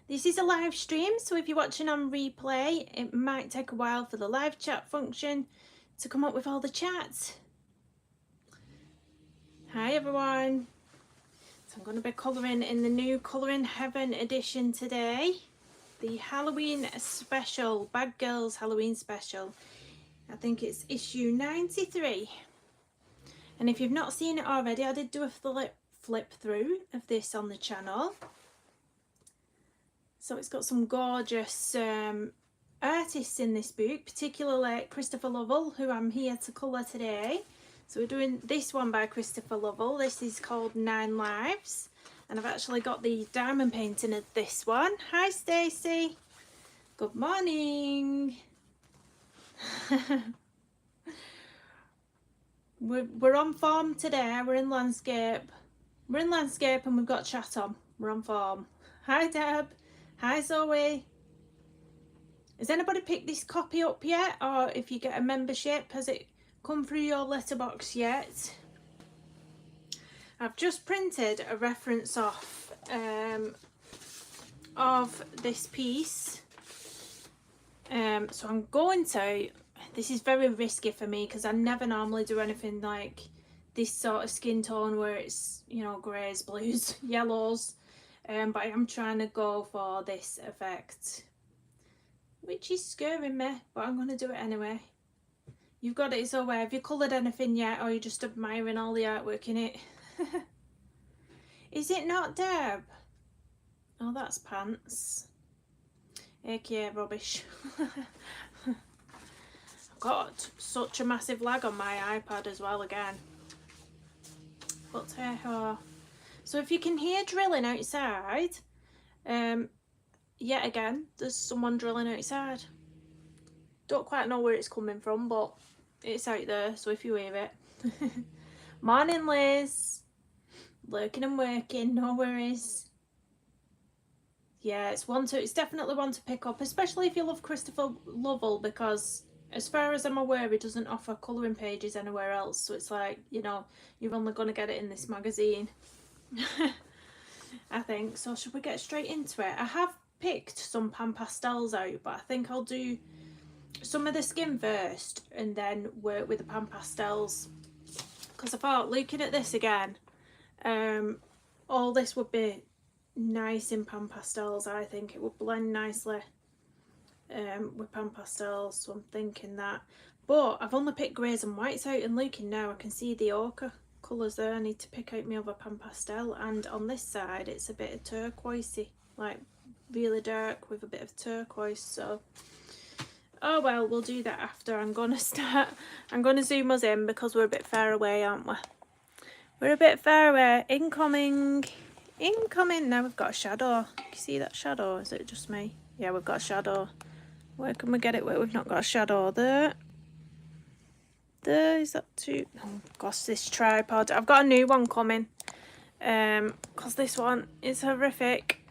This is a live stream, so if you're watching on replay, it might take a while for the live chat function to come up with all the chats. Hi everyone. So I'm going to be colouring in the new Colouring Heaven edition today. The Halloween special, Bad Girls Halloween special. I think it's issue 93. And if you've not seen it already, I did do a flip through of this on the channel. So it's got some gorgeous artists in this book, particularly Christopher Lovell, who I'm here to colour today. So we're doing this one by Christopher Lovell. This is called 9 Lives. And I've actually got the diamond painting of this one. Hi Stacey. Good morning. We're on form today. We're in landscape. We're in landscape and we've got chat on. We're on form. Hi Deb. Hi Zoe. Has anybody picked this copy up yet? Or if you get a membership, has it come through your letterbox yet? I've just printed a reference off of this piece. So I'm going to, this is very risky for me because I never normally do anything like this sort of skin tone where it's, you know, greys, blues, yellows. But I am trying to go for this effect, which is scaring me, but I'm going to do it anyway. You've got it so have you coloured anything yet, or are you just admiring all the artwork in it? Is it not, Deb? Oh, that's pants. AKA rubbish. I've got such a massive lag on my iPad as well again. But hey ho. So if you can hear drilling outside, yet again, there's someone drilling outside. Don't quite know where it's coming from, but it's out there, so if you hear it. Morning, Liz. Lurking and working, no worries. Yeah, it's definitely one to pick up, especially if you love Christopher Lovell, because as far as I'm aware, he doesn't offer colouring pages anywhere else, so it's like, you know, you're only going to get it in this magazine. I think so. Should we get straight into it? I have picked some pan pastels out, but I think I'll do some of the skin first and then work with the pan pastels, because I thought, looking at this again, all this would be nice in pan pastels. I think it would blend nicely with pan pastels, so I'm thinking that. But I've only picked greys and whites out, and looking now I can see the ochre colours there. I need to pick out my other pan pastel, and on this side it's a bit of turquoisey, like really dark with a bit of turquoise. So oh well, we'll do that after. I'm gonna zoom us in because we're a bit far away, aren't we? We're a bit far away. Incoming. Now we've got a shadow. Can you see that shadow? Is it just me? Yeah, we've got a shadow. Where can we get it where we've not got a shadow? There, is that too? Oh gosh, this tripod. I've got a new one coming, because this one is horrific.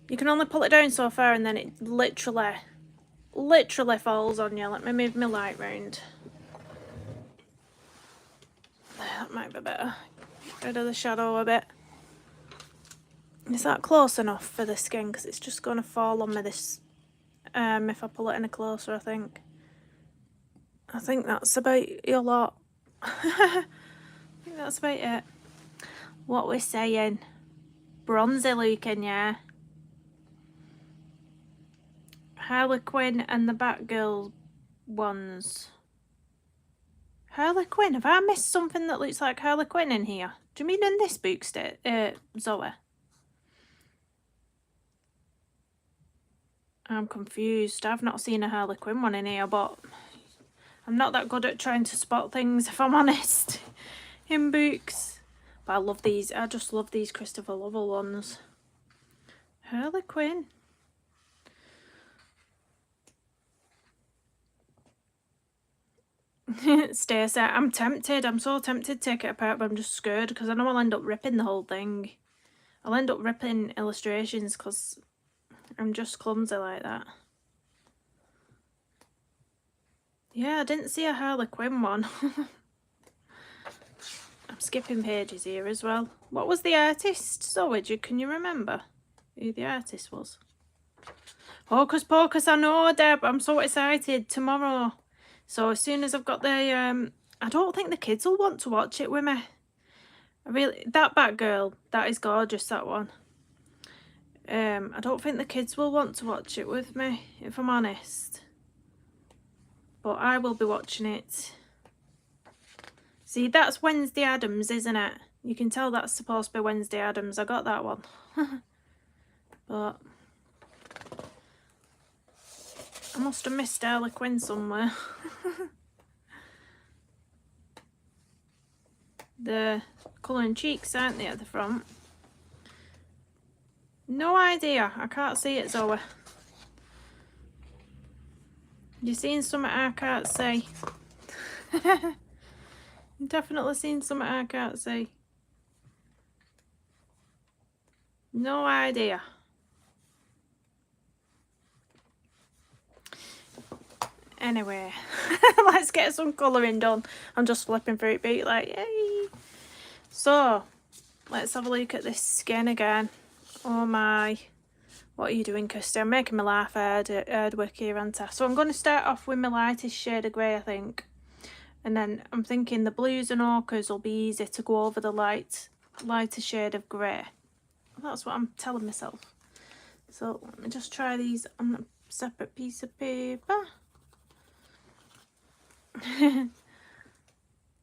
You can only pull it down so far and then it literally falls on you. Let me move my light round. That might be better. Get rid of the shadow a bit. Is that close enough for the skin? Because it's just going to fall on me this, if I pull it any closer, I think. I think that's about a lot. I think that's about it. What we're saying. Bronzy looking, yeah. Harlequin and the Batgirl ones. Harlequin? Have I missed something that looks like Harlequin in here? Do you mean in this book, Zoe? I'm confused. I've not seen a Harlequin one in here, but I'm not that good at trying to spot things, if I'm honest, in books. But I love these. I just love these Christopher Lovell ones. Harlequin. Stacey, I'm tempted. I'm so tempted to take it apart, but I'm just scared because I know I'll end up ripping the whole thing. I'll end up ripping illustrations because I'm just clumsy like that. Yeah, I didn't see a Harlequin one. I'm skipping pages here as well. What was the artist? Zoe, can you remember who the artist was? Hocus Pocus, I know, Deb. I'm so excited. Tomorrow. So as soon as I've got the... I don't think the kids will want to watch it with me. That Batgirl, that is gorgeous, that one. I don't think the kids will want to watch it with me, if I'm honest. But I will be watching it. See, that's Wednesday Addams, isn't it? You can tell that's supposed to be Wednesday Addams. I got that one. But I must have missed Harley Quinn somewhere. The colouring cheeks, aren't they, at the front? No idea. I can't see it, Zoe. You seen something I can't see? Definitely seen something I can't see. No idea. Anyway, let's get some colouring done. I'm just flipping through it, beat like, yay. So, let's have a look at this skin again. Oh my. What are you doing, Kirsty? I'm making me laugh hard work here, aren't I? So I'm going to start off with my lightest shade of grey, I think. And then I'm thinking the blues and ochres will be easy to go over the lighter shade of grey. That's what I'm telling myself. So let me just try these on a separate piece of paper.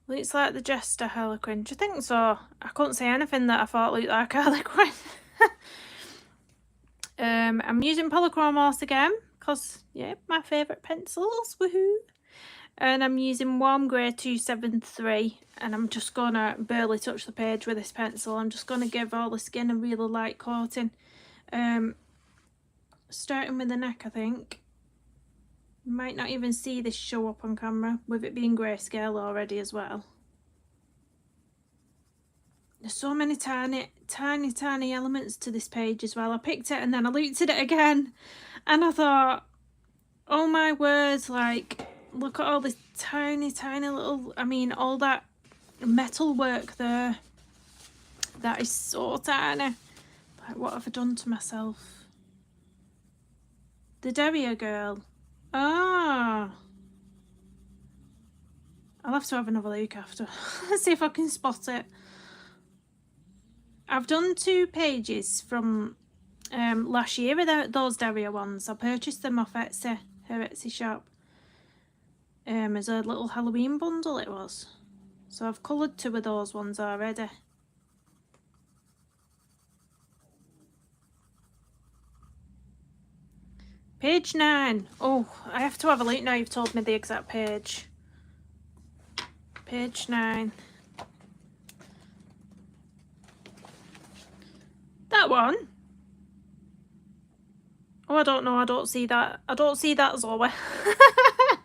Looks like the Jester Harley Quinn. Do you think so? I couldn't see anything that I thought looked like Harley Quinn. I'm using Polychromos again because, yeah, my favourite pencils, woohoo. And I'm using Warm Grey 273, and I'm just going to barely touch the page with this pencil. I'm just going to give all the skin a really light coating. Starting with the neck, I think. You might not even see this show up on camera, with it being grayscale already as well. There's so many tiny elements to this page as well. I picked it and then I looked at it again and I thought, oh my word, like, look at all this tiny little, I mean, all that metal work there. That is so tiny. Like, what have I done to myself? The Derrier girl. Ah. I'll have to have another look after. See if I can spot it. I've done 2 pages from last year with those Derrier ones. I purchased them off Etsy, her Etsy shop. As a little Halloween bundle it was. So I've coloured 2 of those ones already. Page 9. Oh, I have to have a look now you've told me the exact page. Page 9. That one? Oh, I don't know. I don't see that. I don't see that, Zoe. I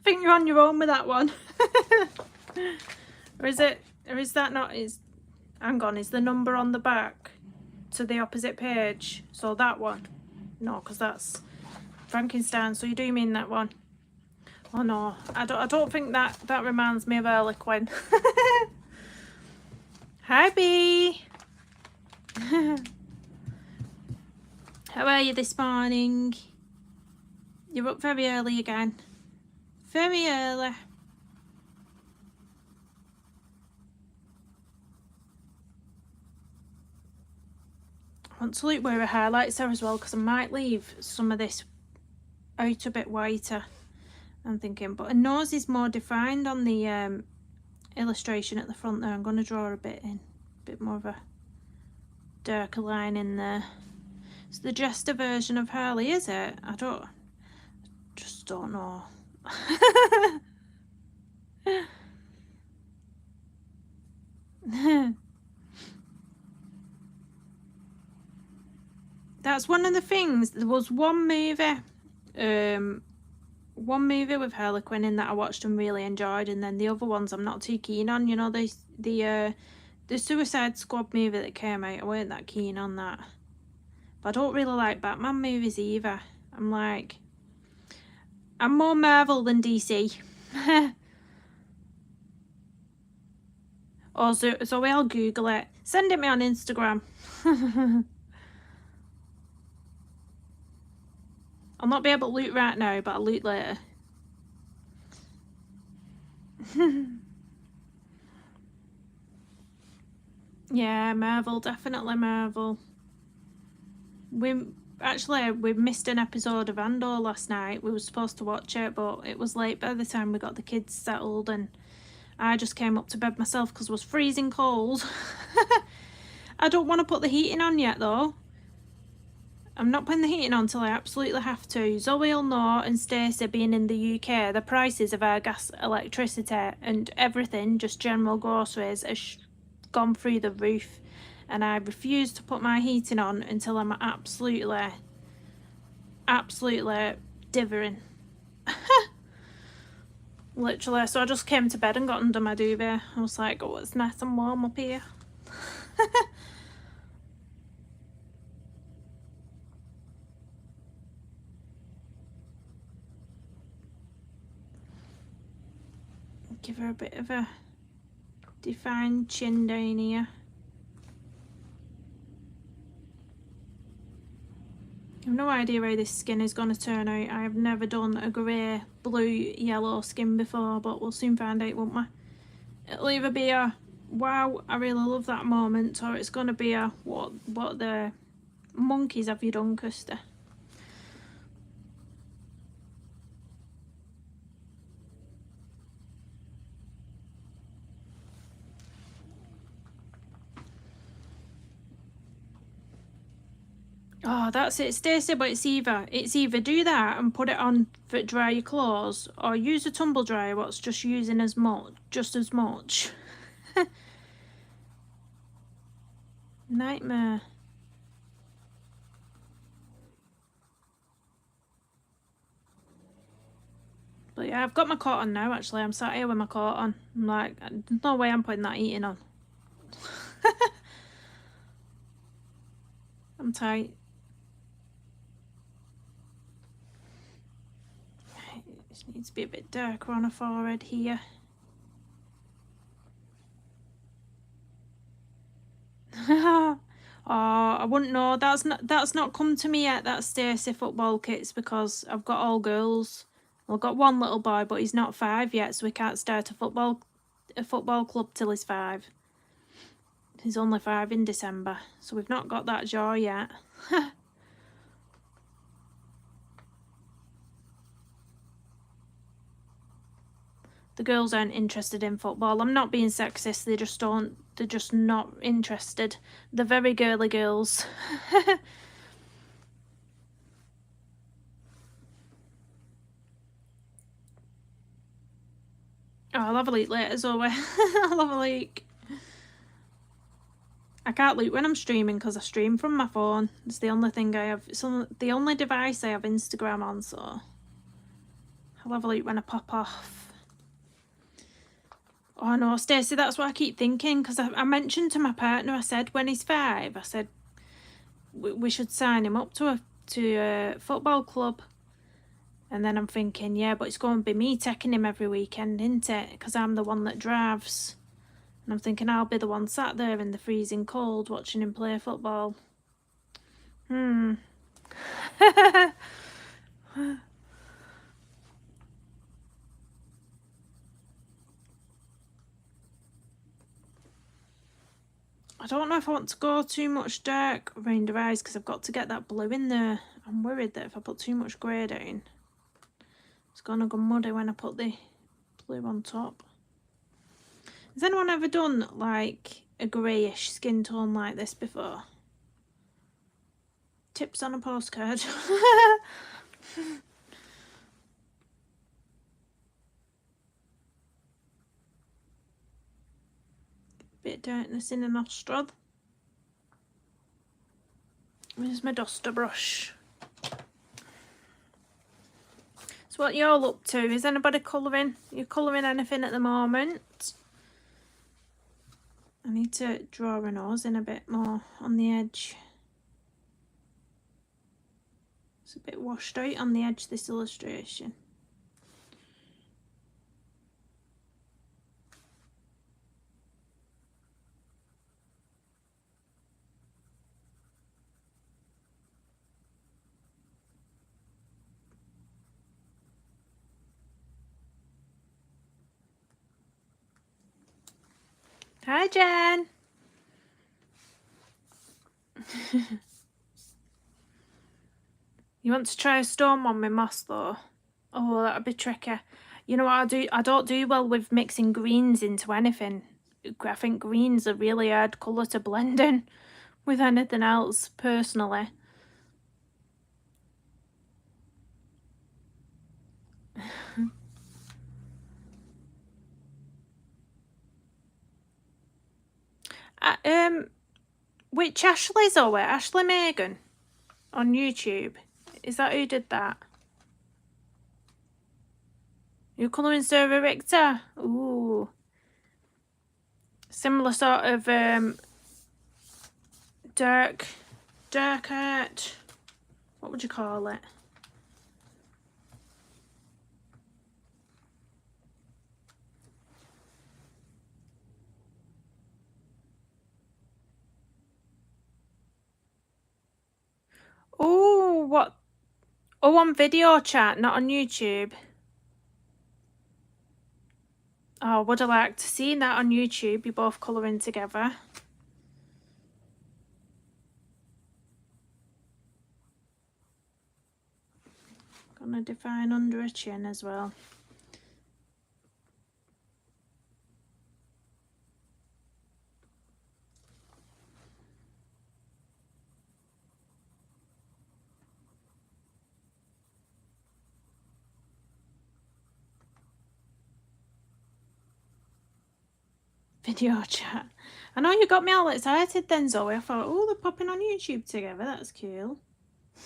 think you're on your own with that one. Or is it? Or is that not? Hang on. Is the number on the back to the opposite page? So that one? No, because that's Frankenstein. So you do mean that one? Oh no, I don't think that reminds me of Harley Quinn. Hi, Bee. How are you this morning? You're up very early again. Very early. I want to look where her highlights are as well, because I might leave some of this out a bit whiter. I'm thinking, but her nose is more defined on the illustration at the front there. I'm going to draw a bit in, a bit more of a darker line in there. It's the Jester version of Harley, is it? Just don't know. That's one of the things. There was one movie with Harley Quinn in that I watched and really enjoyed, and then the other ones I'm not too keen on. You know, the Suicide Squad movie that came out, I weren't that keen on that. But I don't really like Batman movies either. I'm more Marvel than DC. Oh, so I'll Google it. Send it me on Instagram. I'll not be able to loot right now, but I'll loot later. Yeah, Marvel, definitely Marvel. We missed an episode of Andor last night. We were supposed to watch it, but it was late by the time we got the kids settled, and I just came up to bed myself because it was freezing cold. I don't want to put the heating on yet though. I'm not putting the heating on till I absolutely have to. Zoe will know, and Stacey, being in the UK, the prices of our gas, electricity and everything, just general groceries, has gone through the roof, and I refuse to put my heating on until I'm absolutely divering. Literally. So I just came to bed and got under my duvet. I was like, oh, it's nice and warm up here. Give her a bit of a defined chin down here. I have no idea how this skin is going to turn out. I have never done a grey, blue, yellow skin before, but we'll soon find out, won't we? It'll either be a wow, I really love that moment, or it's going to be a what the monkeys have you done, Kirsty? Oh, that's it, Stacey, but it's either do that and put it on for dry your clothes, or use a tumble dryer what's just using just as much. Nightmare. But yeah, I've got my coat on now actually. I'm sat here with my coat on. I'm like, there's no way I'm putting that heating on. I'm tight. It just needs to be a bit darker on her forehead here. Oh, I wouldn't know. That's not come to me yet. That's Stacey football kits, because I've got all girls. Well, I've got one little boy, but he's not 5 yet, so we can't start a football club till he's 5. He's only 5 in December, so we've not got that joy yet. The girls aren't interested in football. I'm not being sexist. They're just not interested. They're very girly girls. Oh, I'll have a look later, Zoe. I'll have a look. I can't look when I'm streaming because I stream from my phone. It's the only thing I have. It's the only device I have Instagram on, so I'll have a look when I pop off. Oh no, Stacey, that's what I keep thinking, because I mentioned to my partner, I said when he's 5, I said we should sign him up to a football club. And then I'm thinking, yeah, but it's going to be me taking him every weekend, isn't it? Because I'm the one that drives. And I'm thinking I'll be the one sat there in the freezing cold watching him play football. I don't know if I want to go too much dark around her eyes, because I've got to get that blue in there. I'm worried that if I put too much grey down, it's going to go muddy when I put the blue on top. Has anyone ever done like a greyish skin tone like this before? Tips on a postcard. Bit of darkness in the nostril. Where's my duster brush? So what you all up to? Is anybody colouring? You colouring anything at the moment? I need to draw a nose in a bit more on the edge. It's a bit washed out on the edge, this illustration. Hi, Jen. You want to try a stone one with moss though? Oh, that'd be tricky. You know what I do? I don't do well with mixing greens into anything. I think green's a really hard colour to blend in with anything else, personally. Which Ashley Zoe? Ashley Megan on YouTube. Is that who did that? You're colouring Sarah Richter? Ooh. Similar sort of dark art. What would you call it? Oh, what? Oh, on video chat, not on YouTube. Oh, would I like to see that on YouTube? You're both colouring together. Gonna define under a chin as well. Video chat. I know you got me all excited then, Zoe. I thought, oh, they're popping on YouTube together. That's cool.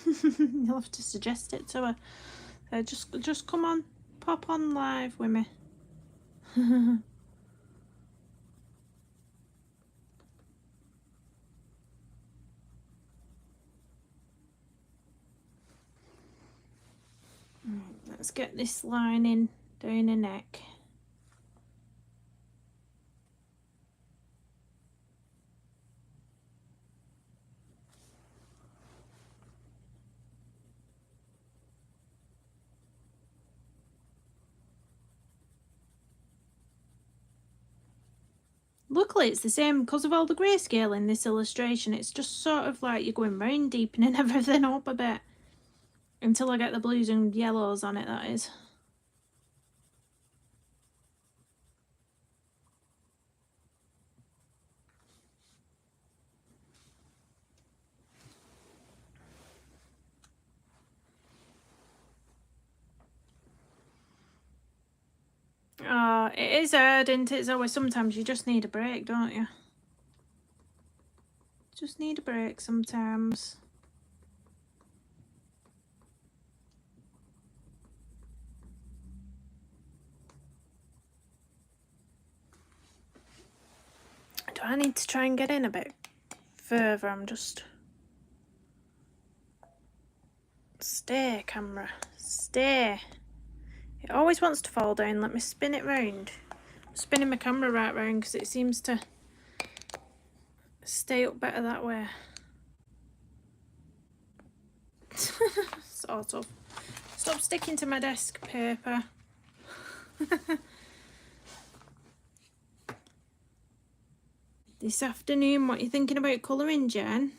You'll have to suggest it to her. Just come on, pop on live with me. Let's get this lining down the neck. Luckily it's the same because of all the grayscale in this illustration. It's just sort of like you're going round, deepening everything up a bit until I get the blues and yellows on it, that is. Oh, it is hard, isn't it? It's always, sometimes you just need a break, don't you? Just need a break sometimes. Do I need to try and get in a bit further? I'm just... Stay, camera. Stay. It always wants to fall down. Let me spin it round. I'm spinning my camera right round because it seems to stay up better that way. Sort of. Stop sticking to my desk paper. This afternoon, what are you thinking about colouring, Jen?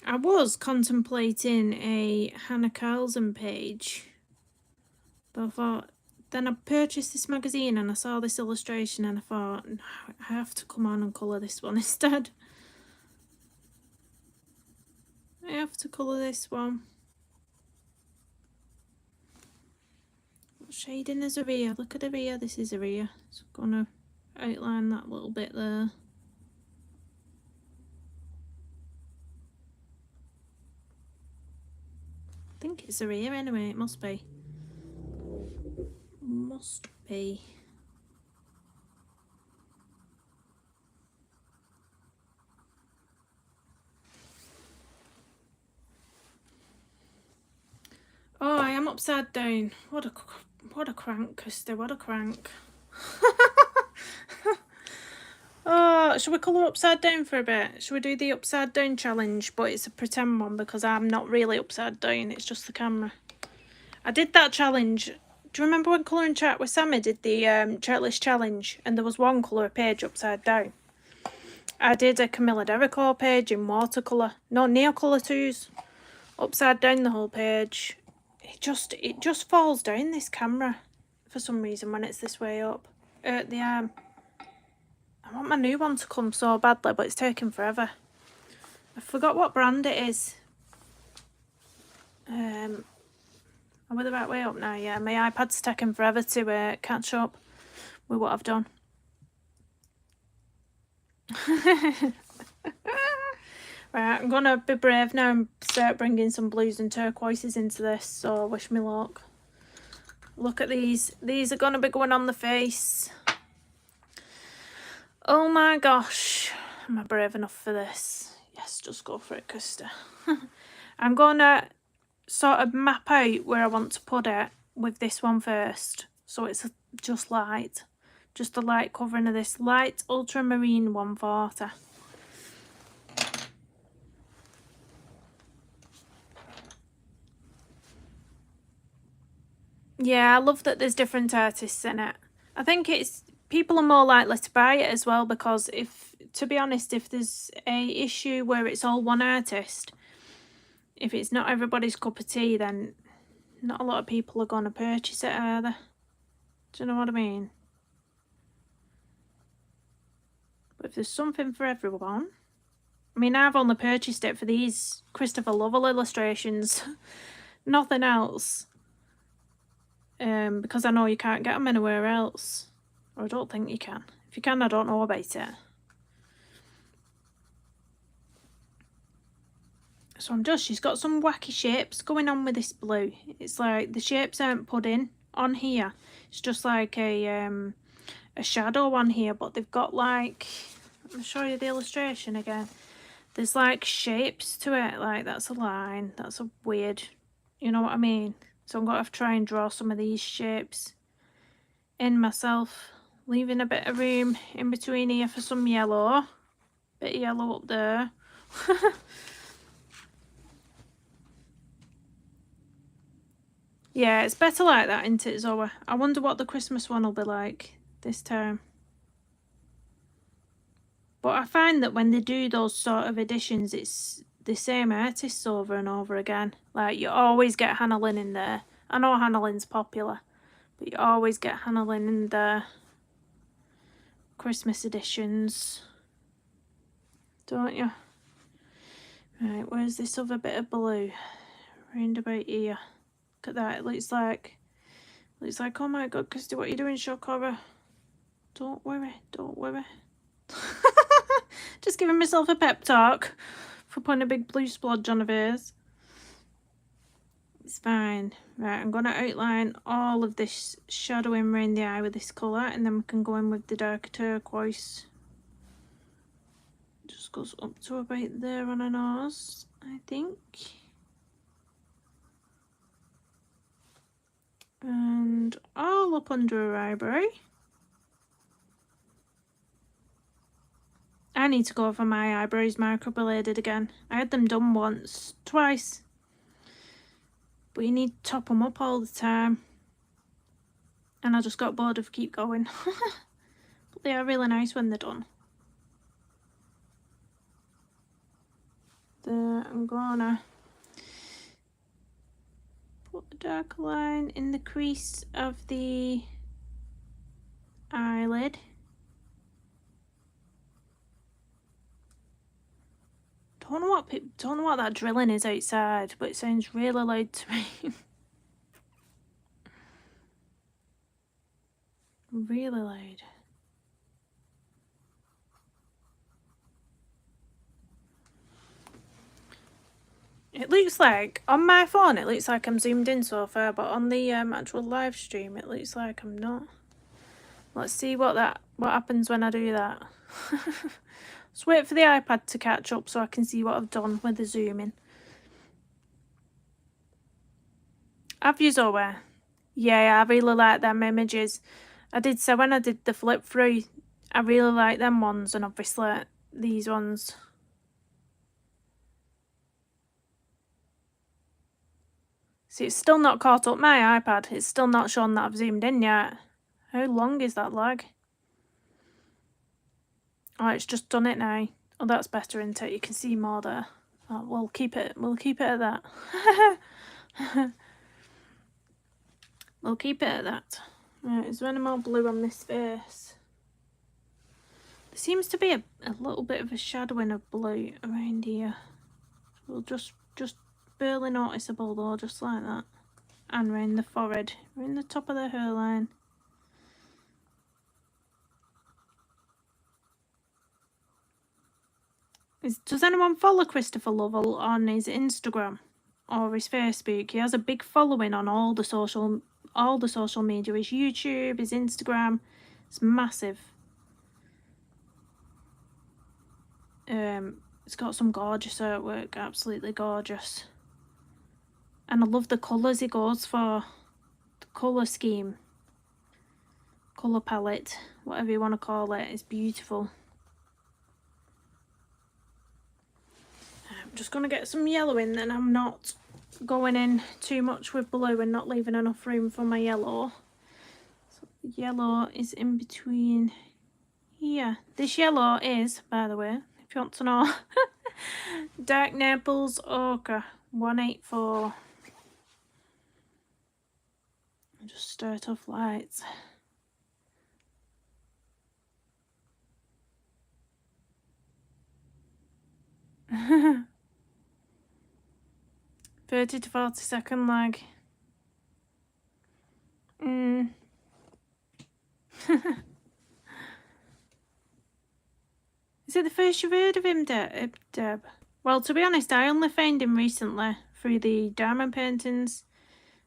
I was contemplating a Hannah Carlson page, but I thought, then I purchased this magazine and I saw this illustration and I thought, no, I have to come on and colour this one instead. I have to colour this one. What shading is Aria? Look at Aria, this is Aria. So I'm going to outline that little bit there. I think it's Aria anyway, it must be. Must be. Oh, I am upside down. What a crank, Kirsty, what a crank. Oh, Shall we colour upside down for a bit? Shall we do the upside down challenge? But it's a pretend one because I'm not really upside down. It's just the camera. I did that challenge. Do you remember when Colouring Chat with Sammy did the checklist challenge? And there was one colour page upside down. I did a Camilla Derico page in watercolour. No, Neocolour 2s. Upside down the whole page. It just falls down, this camera, for some reason, when it's this way up. I want my new one to come so badly, but it's taking forever. I forgot what brand it is. Am I the right way up now? Yeah, my iPad's taking forever to catch up with what I've done. Right, I'm gonna be brave now and start bringing some blues and turquoises into this, so wish me luck. Look at these. These are gonna be going on the face. Oh my gosh. Am I brave enough for this? Yes, just go for it, Krista. I'm gonna sort of map out where I want to put it with this one first. So it's just light. Just the light covering of this light ultramarine 140. Yeah, I love that there's different artists in it. I think it's people are more likely to buy it as well because to be honest, if there's a issue where it's all one artist, if it's not everybody's cup of tea, then not a lot of people are going to purchase it either. Do you know what I mean? But if there's something for everyone, I mean, I've only purchased it for these Christopher Lovell illustrations, nothing else. Because I know you can't get them anywhere else. Or I don't think you can. If you can, I don't know about it. So she's got some wacky shapes going on with this blue. It's like the shapes aren't put in on here. It's just like a shadow on here, but they've got like, let me show you the illustration again. There's like shapes to it, like that's a line, that's a weird, you know what I mean? So I'm going to have to try and draw some of these shapes in myself, leaving a bit of room in between here for some yellow. Bit of yellow up there. Yeah, it's better like that, isn't it, Zoe? I wonder what the Christmas one will be like this time. But I find that when they do those sort of editions, it's the same artists over and over again. Like, you always get Hannah Lynn in there. I know Hannah Lynn's popular, but you always get Hannah Lynn in the Christmas editions, don't you? Right, where's this other bit of blue? Round about here. Look at that, it looks like, oh my god, Christy, what are you doing, shock horror? Don't worry, don't worry. Just giving myself a pep talk for putting a big blue splodge on a face. It's fine. Right, I'm going to outline all of this shadowing around the eye with this colour, and then we can go in with the darker turquoise. Just goes up to about there on her nose, I think. And all up under her eyebrow. I need to go over my eyebrows microbladed again. I had them done twice. But you need to top them up all the time. And I just got bored of keep going. But they are really nice when they're done. There, I'm gonna put a dark line in the crease of the eyelid. Don't know what that drilling is outside, but it sounds really loud to me. Really loud. It looks like, on my phone, it looks like I'm zoomed in so far, but on the actual live stream, it looks like I'm not. Let's see what happens when I do that. Let's wait for the iPad to catch up so I can see what I've done with the zooming. Have you, Zoe? Yeah, I really like them images. I did say when I did the flip through, I really like them ones, and obviously these ones. See, it's still not caught up my iPad. It's still not shown that I've zoomed in yet. How long is that lag? Oh, it's just done it now. Oh, that's better, isn't it? You can see more there. Oh, we'll keep it at that. We'll keep it at that. Right, is there any more blue on this face? There seems to be a little bit of a shadowing of blue around here. Well, just barely noticeable though, just like that. And around the forehead, around the top of the hairline. Does anyone follow Christopher Lovell on his Instagram or his Facebook? He has a big following on all the social media. His YouTube, his Instagram, it's massive. It's got some gorgeous artwork, absolutely gorgeous. And I love the colours he goes for. The colour scheme. Colour palette, whatever you want to call it, is beautiful. I'm just going to get some yellow in, then I'm not going in too much with blue and not leaving enough room for my yellow. So the yellow is in between here. This yellow is, by the way, if you want to know, Dark Naples Ochre 184. I'll just start off lights. – 30 to 40 second lag. Is it the first you've heard of him, Deb? Well, to be honest, I only found him recently through the diamond paintings.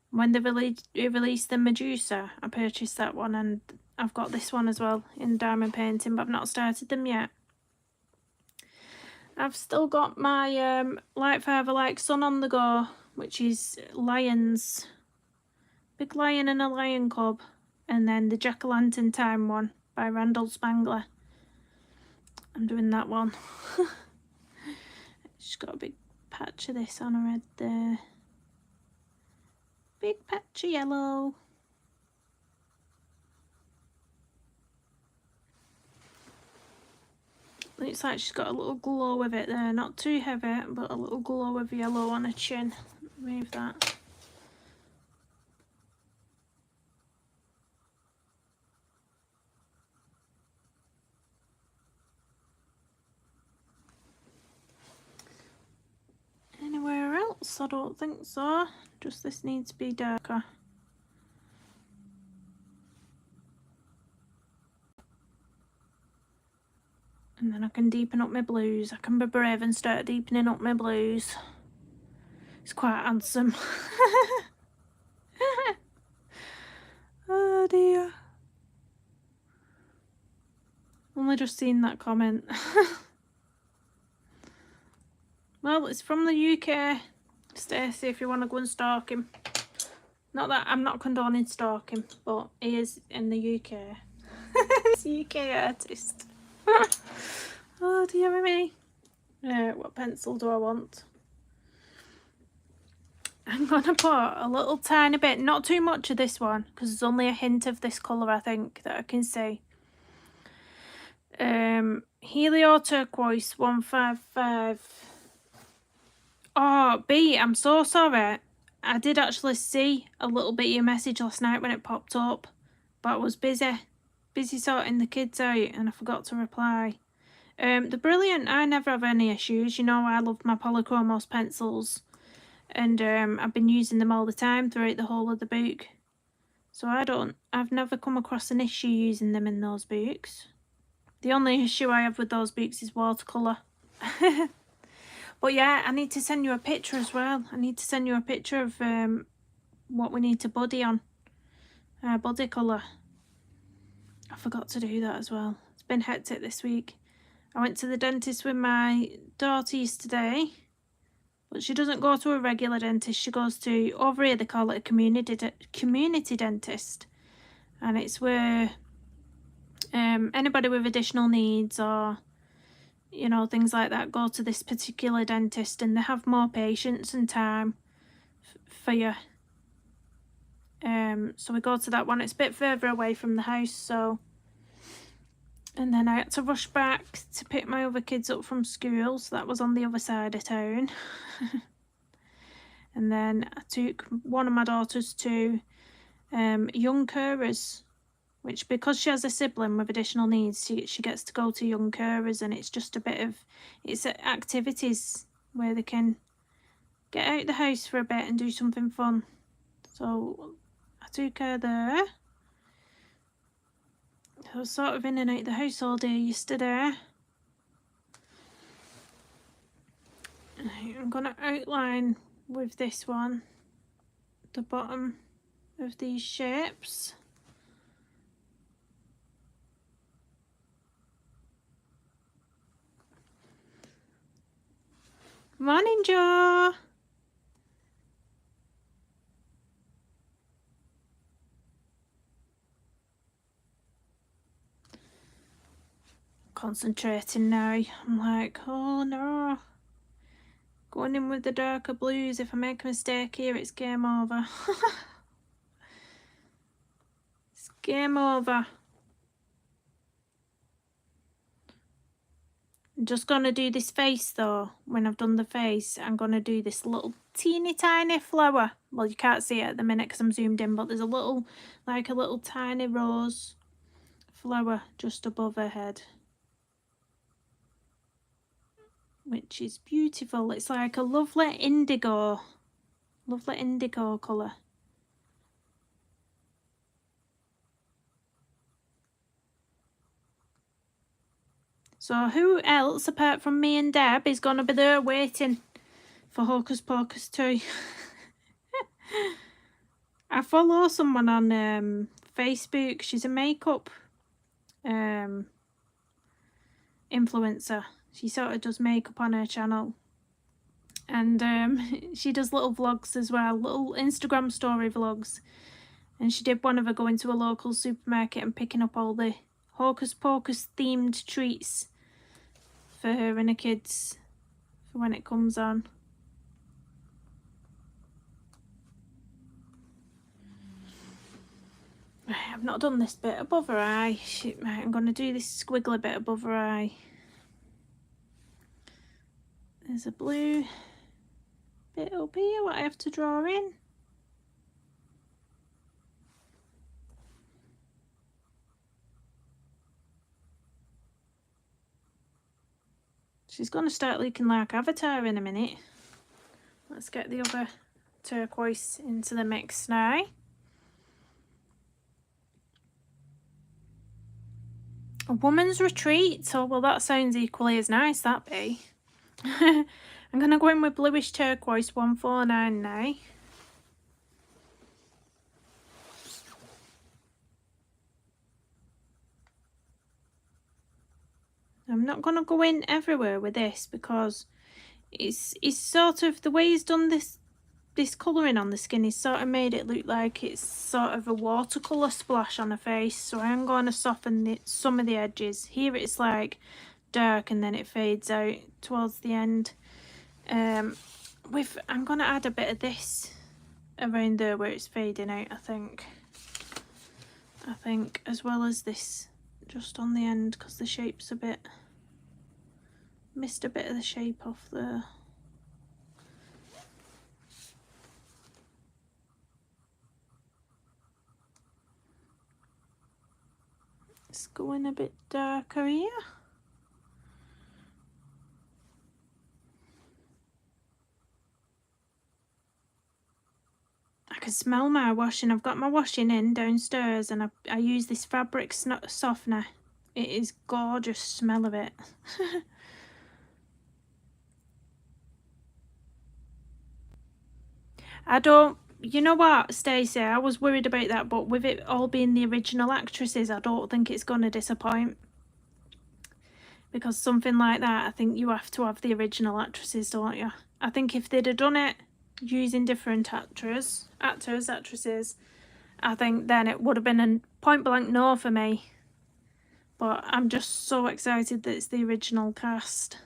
When they released the Medusa, I purchased that one, and I've got this one as well in diamond painting, but I've not started them yet. I've still got my Like Father Like Son on the go, which is lions. Big lion and a lion cub. And then the Jack-o'-lantern Time one by Randall Spangler. I'm doing that one. She's got a big patch of this on her head there. Big patch of yellow. Looks like she's got a little glow with it there. Not too heavy, but a little glow of yellow on her chin. Remove that. Anywhere else? I don't think so. Just this needs to be darker. And then I can deepen up my blues. I can be brave and start deepening up my blues. It's quite handsome. Oh dear. Only just seen that comment. Well, it's from the UK. Stacey, if you want to go and stalk him. Not that I'm not condoning stalking, but he is in the UK. He's a UK artist. Oh dear me. What pencil do I want? I'm gonna put a little tiny bit, not too much of this one, because there's only a hint of this colour I think that I can see. Helio Turquoise 155. Oh, B, I'm so sorry. I did actually see a little bit of your message last night when it popped up, but I was busy sorting the kids out and I forgot to reply. They're brilliant. I never have any issues. You know, I love my Polychromos pencils, and I've been using them all the time throughout the whole of the book. So I've never come across an issue using them in those books. The only issue I have with those books is watercolour. But yeah, I need to send you a picture as well. I need to send you a picture of what we need to buddy on. Body colour. I forgot to do that as well. It's been hectic this week. I went to the dentist with my daughter yesterday. But she doesn't go to a regular dentist. She goes to, over here they call it a community dentist. And it's where Anybody with additional needs or, you know, things like that, go to this particular dentist and they have more patience and time for you. So we go to that one. It's a bit further away from the house, so. And then I had to rush back to pick my other kids up from school, so that was on the other side of town. And then I took one of my daughters to Young Carers, which, because she has a sibling with additional needs, she gets to go to Young Carers, and it's just a bit of, it's activities where they can get out the house for a bit and do something fun. So I took her there. I was sort of in and out the house all day yesterday. I'm going to outline with this one the bottom of these shapes. Morning, Joe. Concentrating now. I'm like, oh no. Going in with the darker blues. If I make a mistake here, it's game over. It's game over. I'm just going to do this face though. When I've done the face, I'm going to do this little teeny tiny flower. Well, you can't see it at the minute because I'm zoomed in, but there's a little, like a little tiny rose flower just above her head, which is beautiful. It's like a lovely indigo colour. So who else apart from me and Deb is going to be there waiting for Hocus Pocus 2? I follow someone on Facebook. She's a makeup influencer. She sort of does makeup on her channel. And she does little vlogs as well, little Instagram story vlogs. And she did one of her going to a local supermarket and picking up all the Hocus Pocus themed treats for her and her kids for when it comes on. Right, I've not done this bit above her eye. Shit, right, I'm going to do this squiggly bit above her eye. There's a blue bit up here what I have to draw in. She's going to start looking like Avatar in a minute. Let's get the other turquoise into the mix now. A woman's retreat. Oh, well, that sounds equally as nice, that be. I'm going to go in with bluish turquoise 149 now. I'm not going to go in everywhere with this because it's sort of, the way he's done this colouring on the skin, he's sort of made it look like it's sort of a watercolour splash on her face. So I'm going to soften some of the edges. Here it's like dark and then it fades out towards the end. I'm going to add a bit of this around there where it's fading out, I think, as well as this just on the end because the shape's a bit, missed a bit of the shape off there. Let's go in a bit darker here. I can smell my washing. I've got my washing in downstairs and I use this fabric softener. It is gorgeous smell of it. I don't, you know what, Stacey, I was worried about that, but with it all being the original actresses, I don't think it's going to disappoint. Because something like that, I think you have to have the original actresses, don't you? I think if they'd have done it using different actresses, I think then it would have been a point blank no for me. But I'm just so excited that it's the original cast.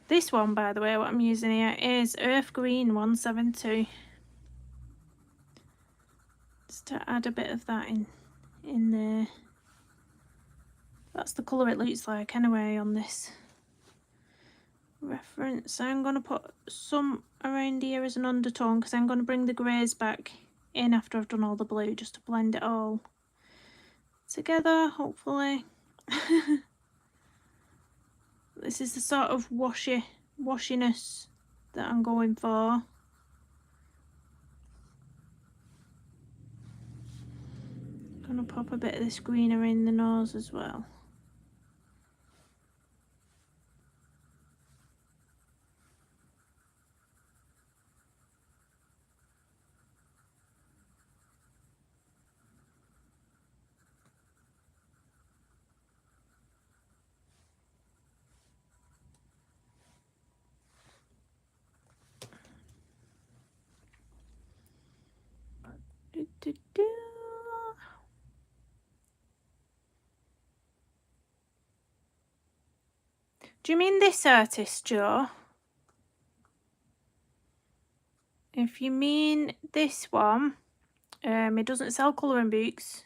This one, by the way, what I'm using here is Earth Green 172. Just to add a bit of that in there. That's the colour it looks like anyway on this reference. I'm going to put some around here as an undertone because I'm going to bring the greys back in after I've done all the blue, just to blend it all together, hopefully. This is the sort of washiness that I'm going for. I'm going to pop a bit of this green around the nose as well. Do you mean this artist, Joe? If you mean this one, it doesn't sell colouring books.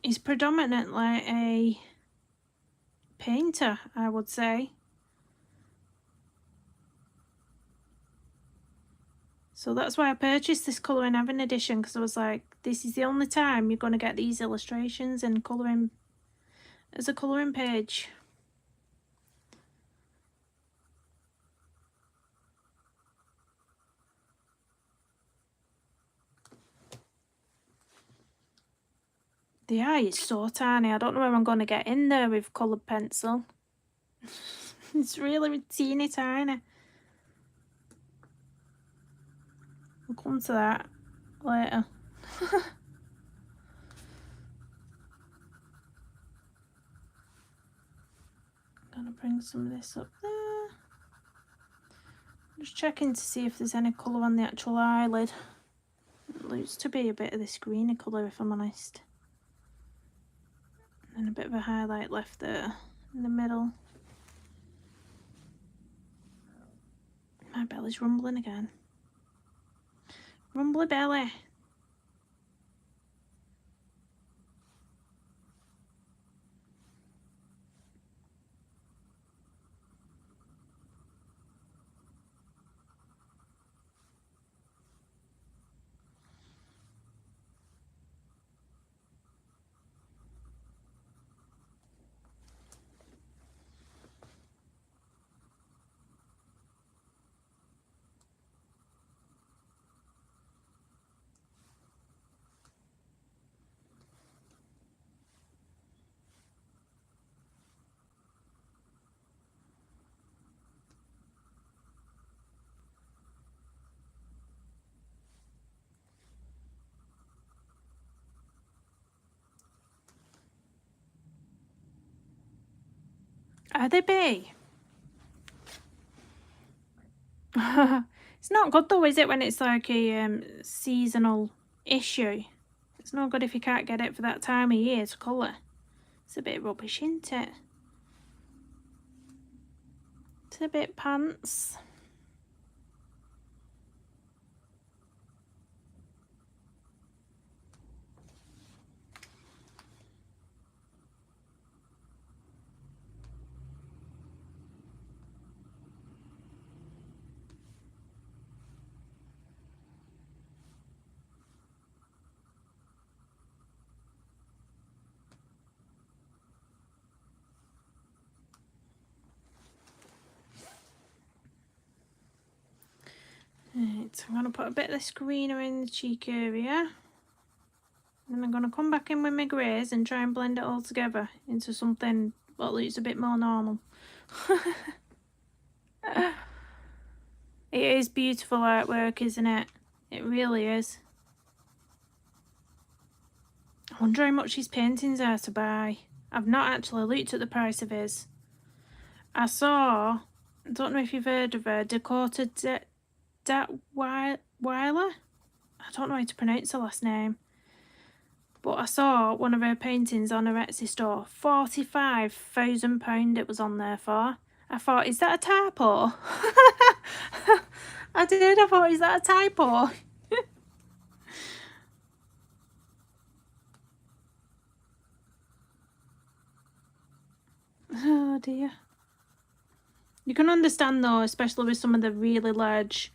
He's predominantly a painter, I would say. So that's why I purchased this Colouring Heaven edition, because I was like, this is the only time you're going to get these illustrations and colouring as a colouring page. The eye is so tiny. I don't know where I'm going to get in there with coloured pencil. It's really teeny tiny. We'll come to that later. I'm going to bring some of this up there. Just checking to see if there's any colour on the actual eyelid. It looks to be a bit of this greeny colour, if I'm honest. And a bit of a highlight left there in the middle. My belly's rumbling again. Rumbly belly. Are they big? It's not good though, is it, when it's like a seasonal issue? It's not good if you can't get it for that time of year to colour. It's a bit rubbish, isn't it? It's a bit pants. Right, so I'm going to put a bit of this green around the cheek area. And I'm going to come back in with my greys and try and blend it all together into something that looks a bit more normal. It is beautiful artwork, isn't it? It really is. I wonder how much his paintings are to buy. I've not actually looked at the price of his. I saw, I don't know if you've heard of her, Dakota Weiler. I don't know how to pronounce her last name. But I saw one of her paintings on her Etsy store. £45,000 it was on there for. I thought, is that a typo? I did. I thought, is that a typo? Oh dear. You can understand though, especially with some of the really large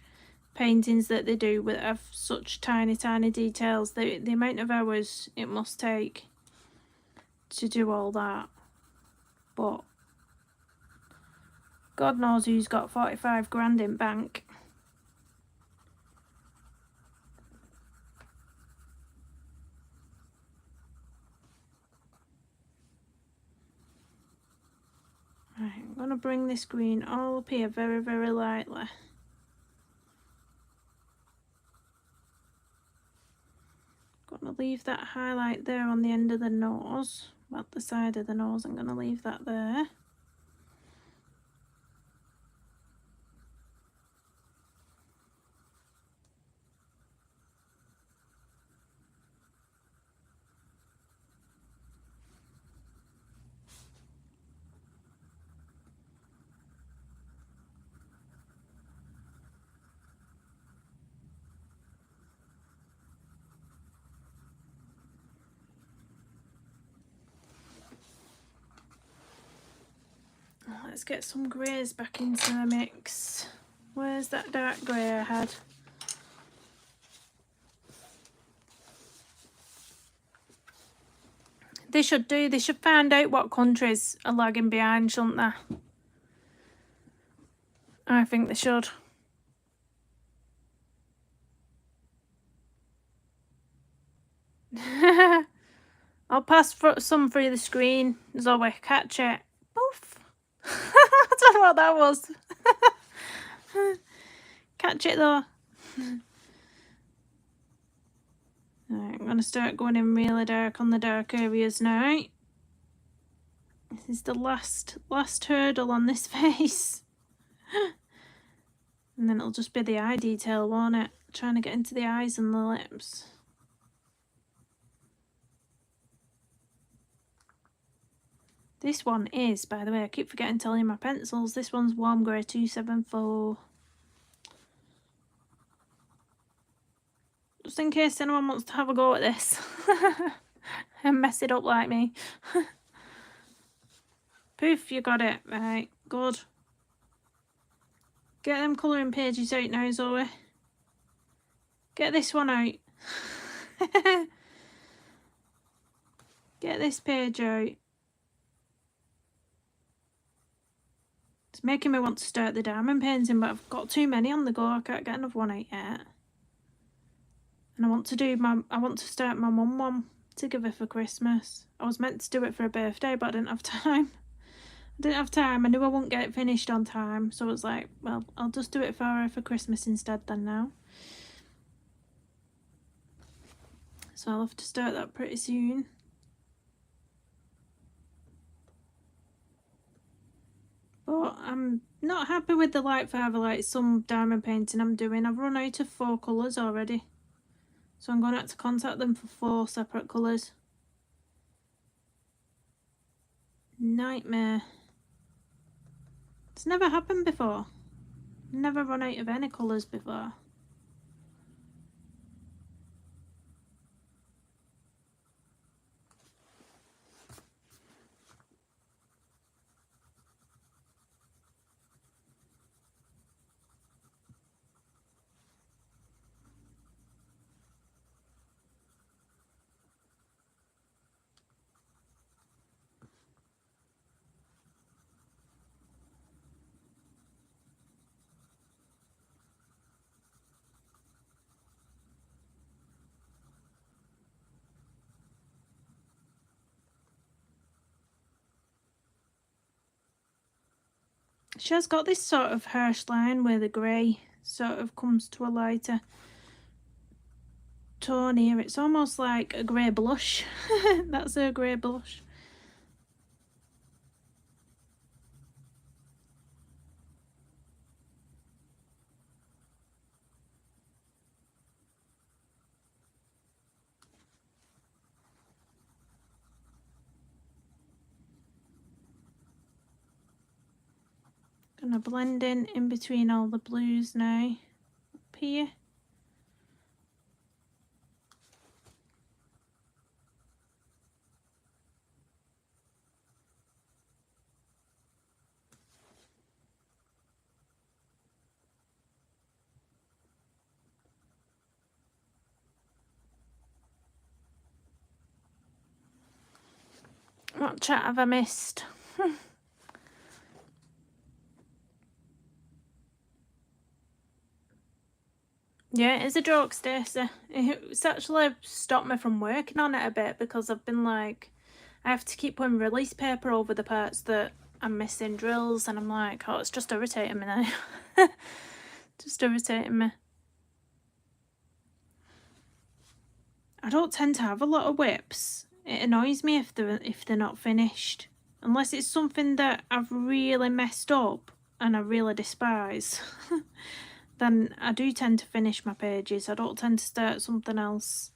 paintings that they do with have such tiny details, the amount of hours it must take to do all that. But God knows who's got 45 grand in bank. Right, I'm going to bring this green all up here very, very lightly. Going to leave that highlight there on the end of the nose, well, the side of the nose. I'm going to leave that there. Let's get some greys back into the mix. Where's that dark grey I had? They should find out what countries are lagging behind, shouldn't they? I think they should. I'll pass some through the screen. Zoe, catch it. Poof. I don't know what that was. Catch it though. Right, I'm going to start going in really dark on the dark areas now. This is the last hurdle on this face. And then it'll just be the eye detail, won't it? Trying to get into the eyes and the lips. This one is, by the way, I keep forgetting to tell you my pencils. This one's Warm Grey 274. Just in case anyone wants to have a go at this and mess it up like me. Poof, you got it. Right, good. Get them colouring pages out now, Zoe. Get this one out. Get this page out. It's making me want to start the diamond painting, but I've got too many on the go. I can't get another one out yet. And I want to start my mum one to give her for Christmas. I was meant to do it for her birthday, but I didn't have time. I knew I wouldn't get it finished on time, so I was like, well, I'll just do it for her for Christmas instead then now. So I'll have to start that pretty soon. But I'm not happy with the light fiber like some diamond painting I'm doing. I've run out of 4 colours already. So I'm going to have to contact them for 4 separate colours. Nightmare. It's never happened before. Never run out of any colours before. She has got this sort of harsh line where the grey sort of comes to a lighter tone here. It's almost like a grey blush. That's her grey blush. Gonna blend in between all the blues now up here. What chat have I missed? Yeah, it's a joke, Stacey. It's actually stopped me from working on it a bit because I've been like, I have to keep putting release paper over the parts that I'm missing drills, and I'm like, oh, it's just irritating me now. Just irritating me. I don't tend to have a lot of whips. It annoys me if they're not finished, unless it's something that I've really messed up and I really despise. Then I do tend to finish my pages. I don't tend to start something else.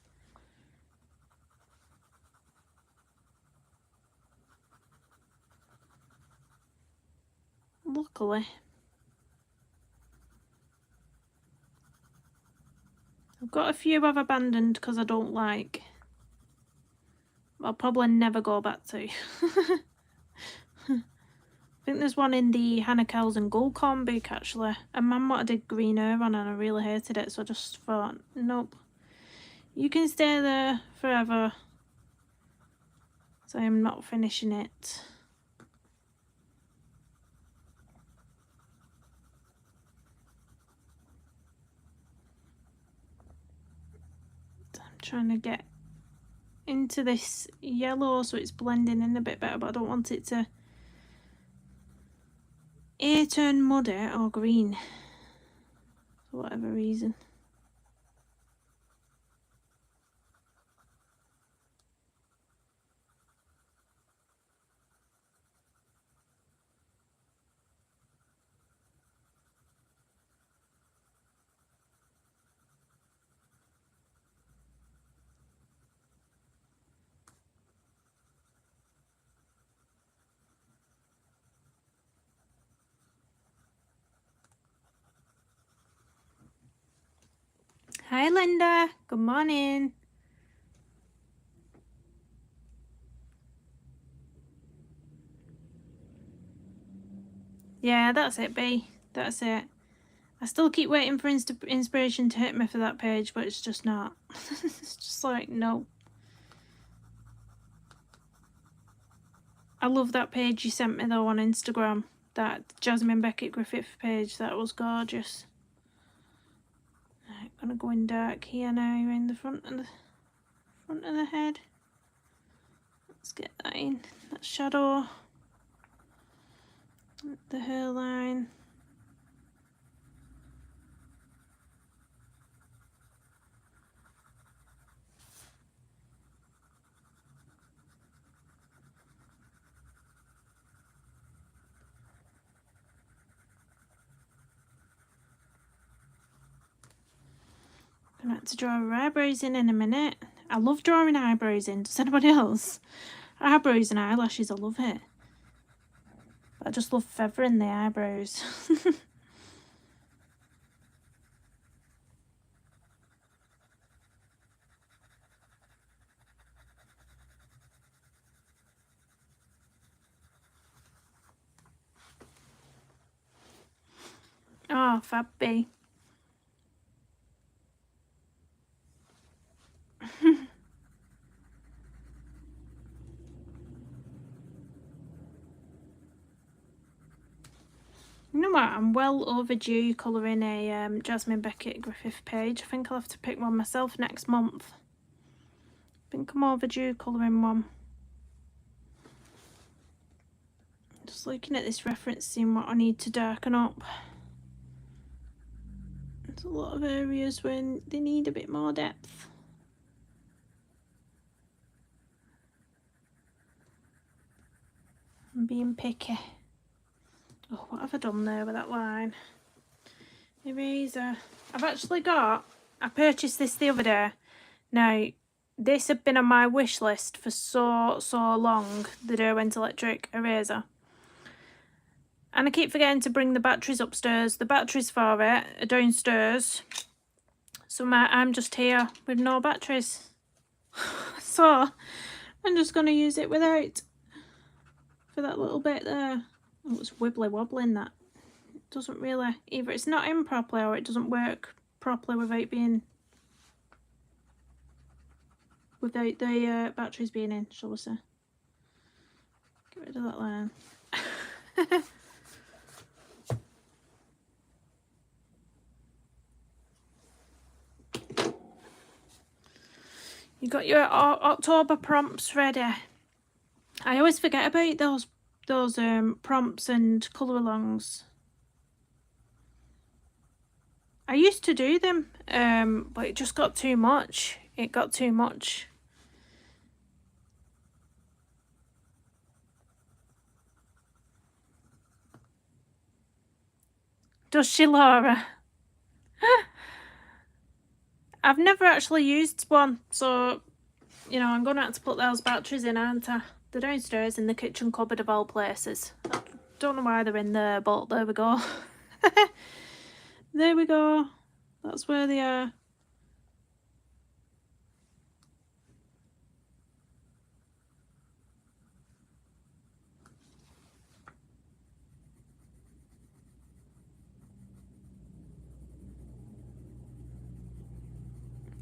Luckily, I've got a few I've abandoned because I don't like. I'll probably never go back to. I think there's one in the Hannah Kells and Goldcorn book actually. A man what I did green hair on and I really hated it, so I just thought, nope. You can stay there forever. So I'm not finishing it. I'm trying to get into this yellow so it's blending in a bit better, but I don't want it to turn muddy or green for whatever reason. Hi Linda, good morning. Yeah, that's it, B. That's it. I still keep waiting for inspiration to hit me for that page, but it's just not. It's just like, no. I love that page you sent me though on Instagram. That Jasmine Beckett Griffith page. That was gorgeous. Right, gonna go in dark here now in the front of the head. Let's get that in. That shadow. The hairline. I'm going to have to draw her eyebrows in a minute. I love drawing eyebrows in. Does anybody else? Eyebrows and eyelashes, I love it. But I just love feathering the eyebrows. Oh, fab bee. You know what? I'm well overdue colouring a Jasmine Beckett Griffith page. I think I'll have to pick one myself next month. I think I'm overdue colouring one. Just looking at this reference, seeing what I need to darken up. There's a lot of areas when they need a bit more depth. I'm being picky. Oh, what have I done there with that line? Eraser. I've actually got, I purchased this the other day. Now, this had been on my wish list for so long, the Derwent electric eraser. And I keep forgetting to bring the batteries upstairs. The batteries for it are downstairs. So I'm just here with no batteries. So I'm just going to use it without for that little bit there. Oh, it's wibbly wobbling that. It doesn't really, either it's not in properly or it doesn't work properly without being, without the batteries being in, shall we say. Get rid of that line. You got your October prompts ready. I always forget about those prompts and colour alongs. I used to do them, but it just got too much. It got too much. Does she, Laura? I've never actually used one, so, you know, I'm going to have to put those batteries in, aren't I? They're downstairs in the kitchen cupboard of all places. I don't know why they're in there, but there we go. There we go. That's where they are.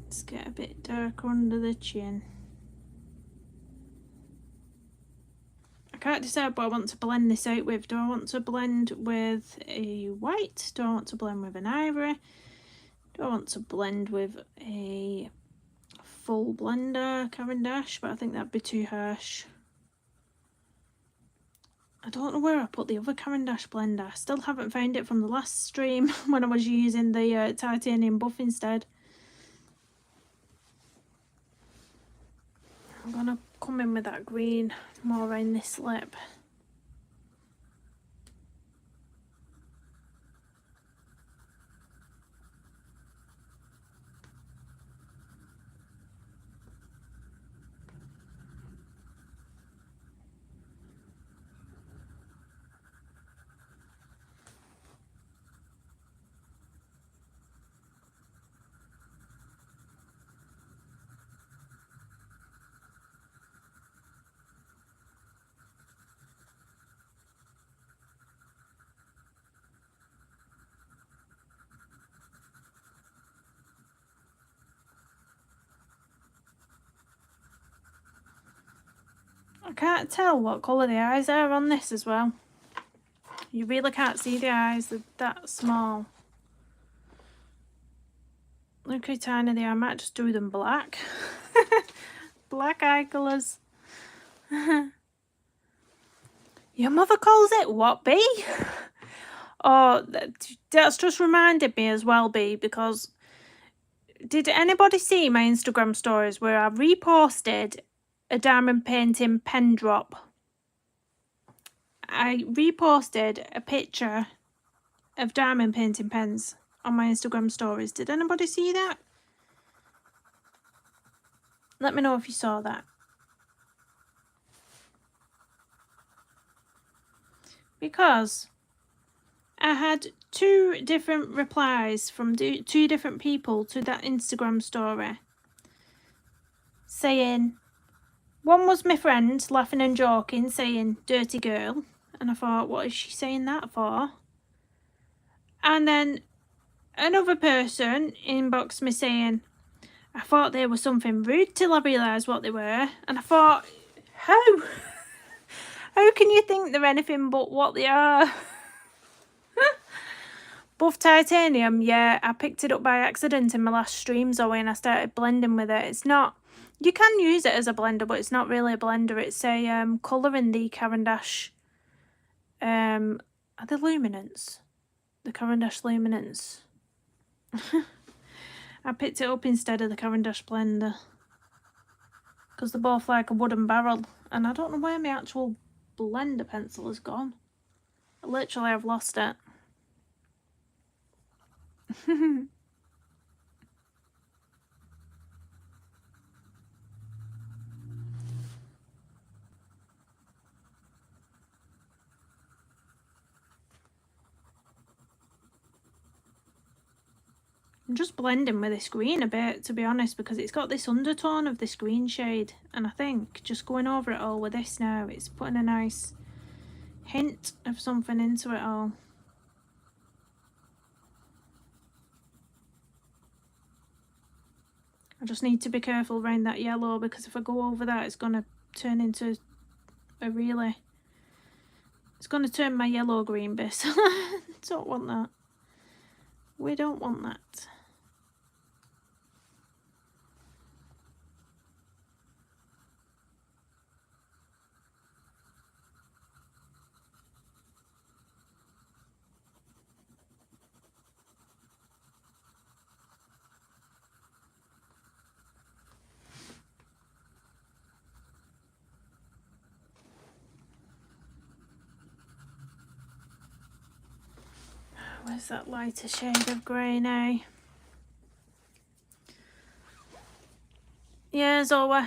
Let's get a bit darker under the chin. I can't decide what I want to blend this out with. Do I want to blend with a white? Do I want to blend with an ivory? Do I want to blend with a full blender Caran d'Ache? But I think that'd be too harsh. I don't know where I put the other Caran d'Ache blender. I still haven't found it from the last stream when I was using the titanium buff instead. I'm gonna come in with that green more around this lip. I can't tell what colour the eyes are on this as well. You really can't see the eyes, they're that small. Look how tiny they are. I might just do them black. Black eye colours. Your mother calls it what, Bee? Oh, that's just reminded me as well, Bee, because did anybody see my Instagram stories where I reposted a diamond painting pen drop? I reposted a picture of diamond painting pens on my Instagram stories. Did anybody see that? Let me know if you saw that. Because I had 2 different replies from 2 different people to that Instagram story saying, one was my friend laughing and joking saying dirty girl, and I thought, what is she saying that for? And then another person inboxed me saying, I thought they were something rude till I realised what they were, and I thought, how can you think they're anything but what they are? Buff titanium, yeah, I picked it up by accident in my last stream, Zoe, and I started blending with it. It's not, you can use it as a blender, but it's not really a blender. It's a colour in the Caran d'Ache, are they luminance? The Caran d'Ache luminance. I picked it up instead of the Caran d'Ache blender because they're both like a wooden barrel, and I don't know where my actual blender pencil has gone. Literally, I've lost it. I'm just blending with this green a bit, to be honest, because it's got this undertone of this green shade, and I think just going over it all with this now, it's putting a nice hint of something into it all. I just need to be careful around that yellow, because if I go over that, it's going to turn into a really... It's going to turn my yellow green basically. Don't want that. We don't want that. Where's that lighter shade of grey now? Yeah, Zoe.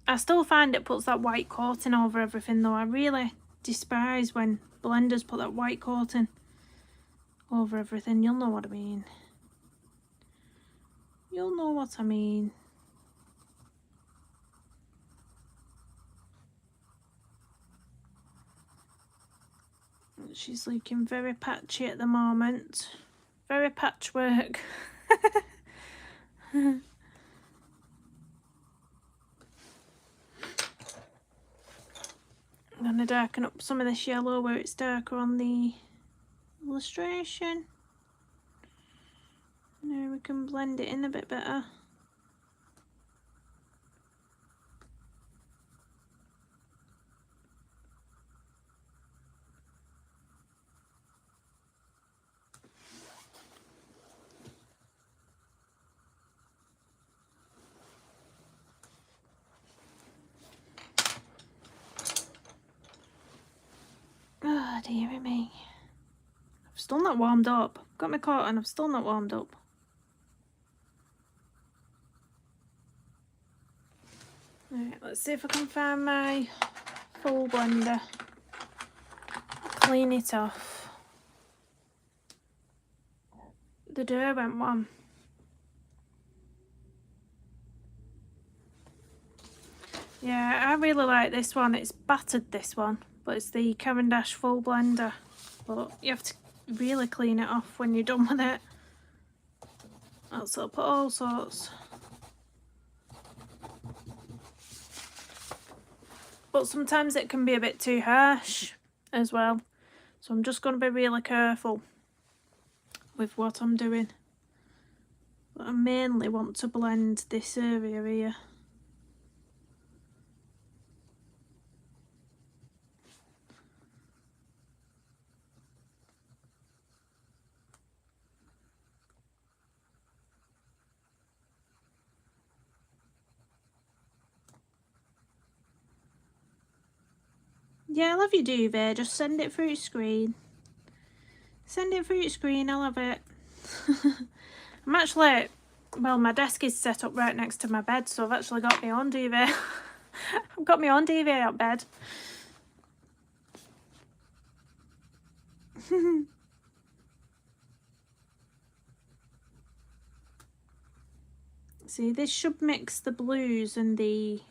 I still find it puts that white coating over everything though. I really despise when blenders put that white coating over everything. You'll know what I mean. You'll know what I mean. She's looking very patchy at the moment. Very patchwork. I'm going to darken up some of this yellow where it's darker on the illustration. Now we can blend it in a bit better. Oh dearie me. I've still not warmed up. Got my coat on, I've still not warmed up. Right, let's see if I can find my full blender. Clean it off. The Derwent one. Yeah, I really like this one. It's battered, this one, but it's the Caran d'Ache full blender. But you have to really clean it off when you're done with it. Else it'll put all sorts. But sometimes it can be a bit too harsh as well. So I'm just going to be really careful with what I'm doing. But I mainly want to blend this area here. Yeah, I love your duvet. Just send it through your screen. Send it through your screen. I love it. I'm actually, well, my desk is set up right next to my bed, so I've actually got my own duvet. I've got my own duvet out bed. See, this should mix the blues and the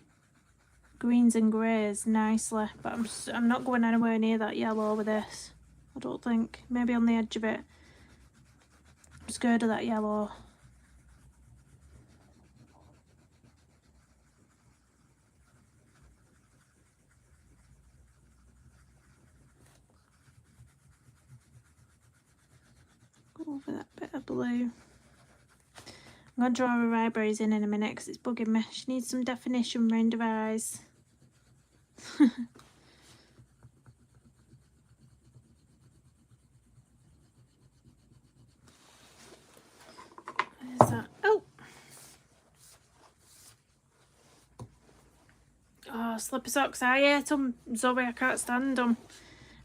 greens and greys nicely, but I'm not going anywhere near that yellow with this. I don't think. Maybe on the edge of it. I'm scared of that yellow. Go over that bit of blue. I'm going to draw her eyebrows in a minute because it's bugging me. She needs some definition around her eyes. Where's that? Oh, slipper socks. I hate them, Zoe. I can't stand them.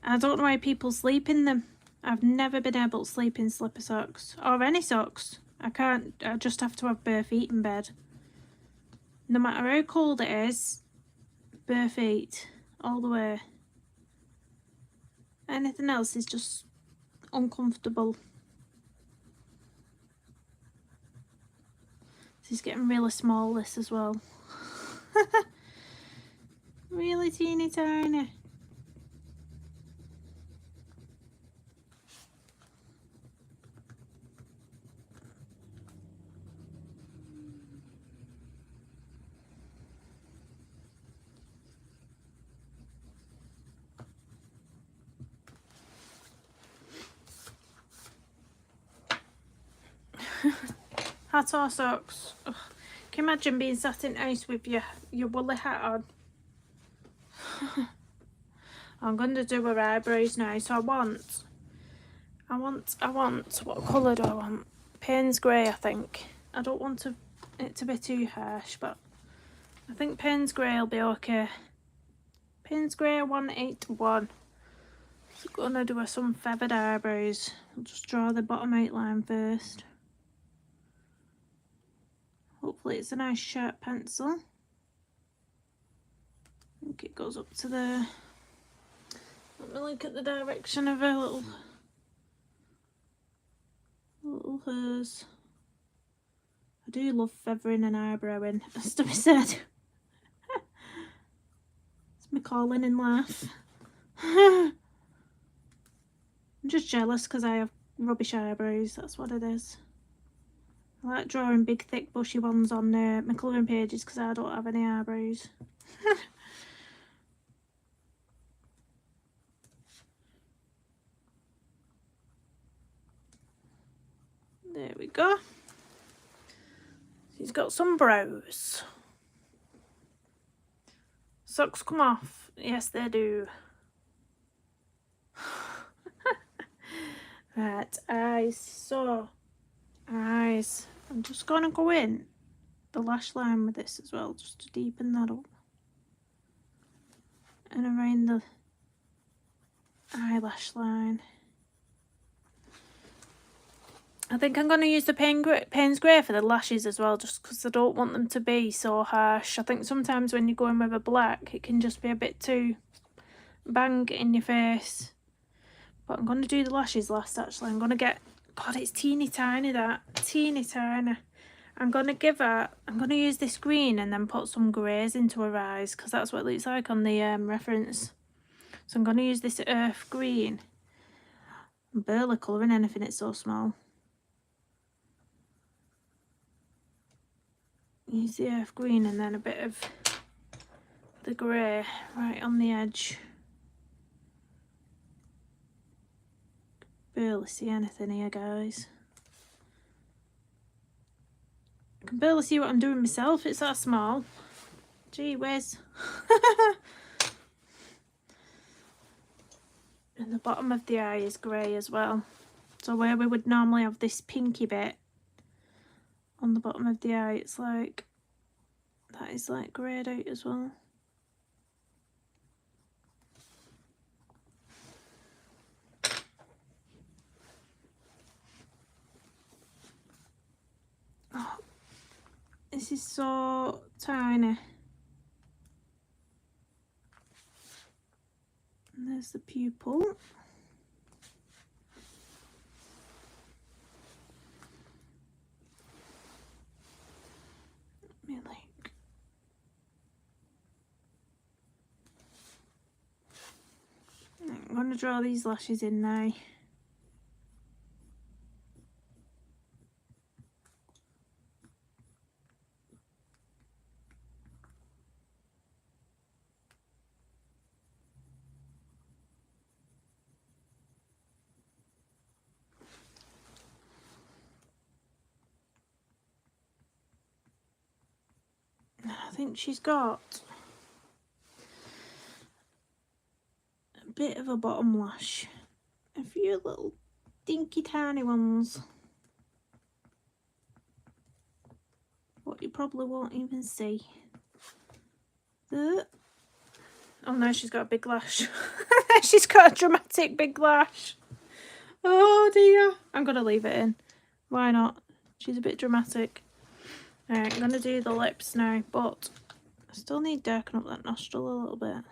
I don't know why people sleep in them. I've never been able to sleep in slipper socks. Or any socks. I can't. I just have to have bare feet in bed. No matter how cold it is, bare feet. All the way. Anything else is just uncomfortable. It's getting really small, this as well. Really teeny tiny. Hat or socks? Ugh. Can you imagine being sat in house with your woolly hat on? I'm going to do her eyebrows now, so I want, what colour do I want? Payne's grey, I think. I don't want it to be too harsh, but I think Payne's grey will be okay. Payne's grey 181. So I'm going to do some feathered eyebrows. I'll just draw the bottom outline first. Hopefully it's a nice sharp pencil. I think it goes up to there. Let me look at the direction of her little hairs. I do love feathering and eyebrowing, as to be said. It's my calling in life. I'm just jealous because I have rubbish eyebrows, that's what it is. I like drawing big thick bushy ones on my colouring pages because I don't have any eyebrows. There we go. She's got some brows. Socks come off. Yes, they do. Right, eyes. So, eyes. I'm just going to go in the lash line with this as well, just to deepen that up. And around the eyelash line. I think I'm going to use the Payne's Grey for the lashes as well, just because I don't want them to be so harsh. I think sometimes when you go in with a black, it can just be a bit too bang in your face. But I'm going to do the lashes last, actually. I'm going to get... God, it's teeny tiny, that. Teeny tiny. I'm going to use this green and then put some greys into her eyes, because that's what it looks like on the reference. So I'm going to use this earth green. I'm barely colouring anything, it's so small. Use the earth green and then a bit of the grey right on the edge. Barely see anything here, guys. I can barely see what I'm doing myself, it's that small. Gee whiz. And the bottom of the eye is grey as well. So where we would normally have this pinky bit on the bottom of the eye, it's like, that is like greyed out as well. Oh, this is so tiny. And there's the pupil. Let me like... I'm going to draw these lashes in now. I think she's got a bit of a bottom lash, a few little dinky tiny ones, what you probably won't even see. Oh no, she's got a big lash. She's got a dramatic big lash. Oh dear. I'm gonna leave it in. Why not? She's a bit dramatic. Alright, I'm going to do the lips now, but I still need to darken up that nostril a little bit.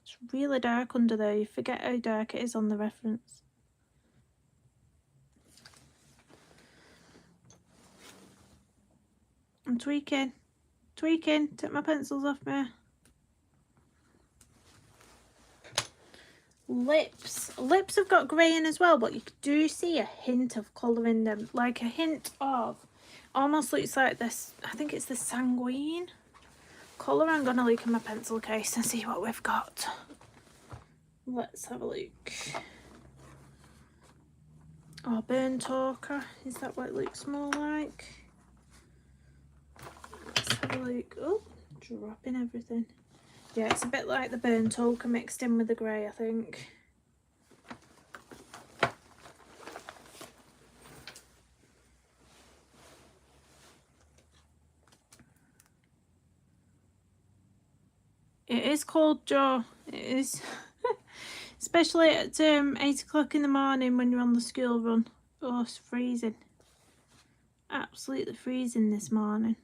It's really dark under there, you forget how dark it is on the reference. I'm tweaking. Tweaking. Take my pencils off me. Lips. Lips have got grey in as well, but you do see a hint of colour in them. Like a hint of, almost looks like this, I think it's the sanguine colour. I'm going to look in my pencil case and see what we've got. Let's have a look. Oh, burnt ochre. Is that what it looks more like? Let's have a look. Oh, dropping everything. Yeah, it's a bit like the burnt ochre mixed in with the grey, I think. It is cold, Joe. It is. Especially at 8 o'clock in the morning when you're on the school run. Oh, it's freezing. Absolutely freezing this morning.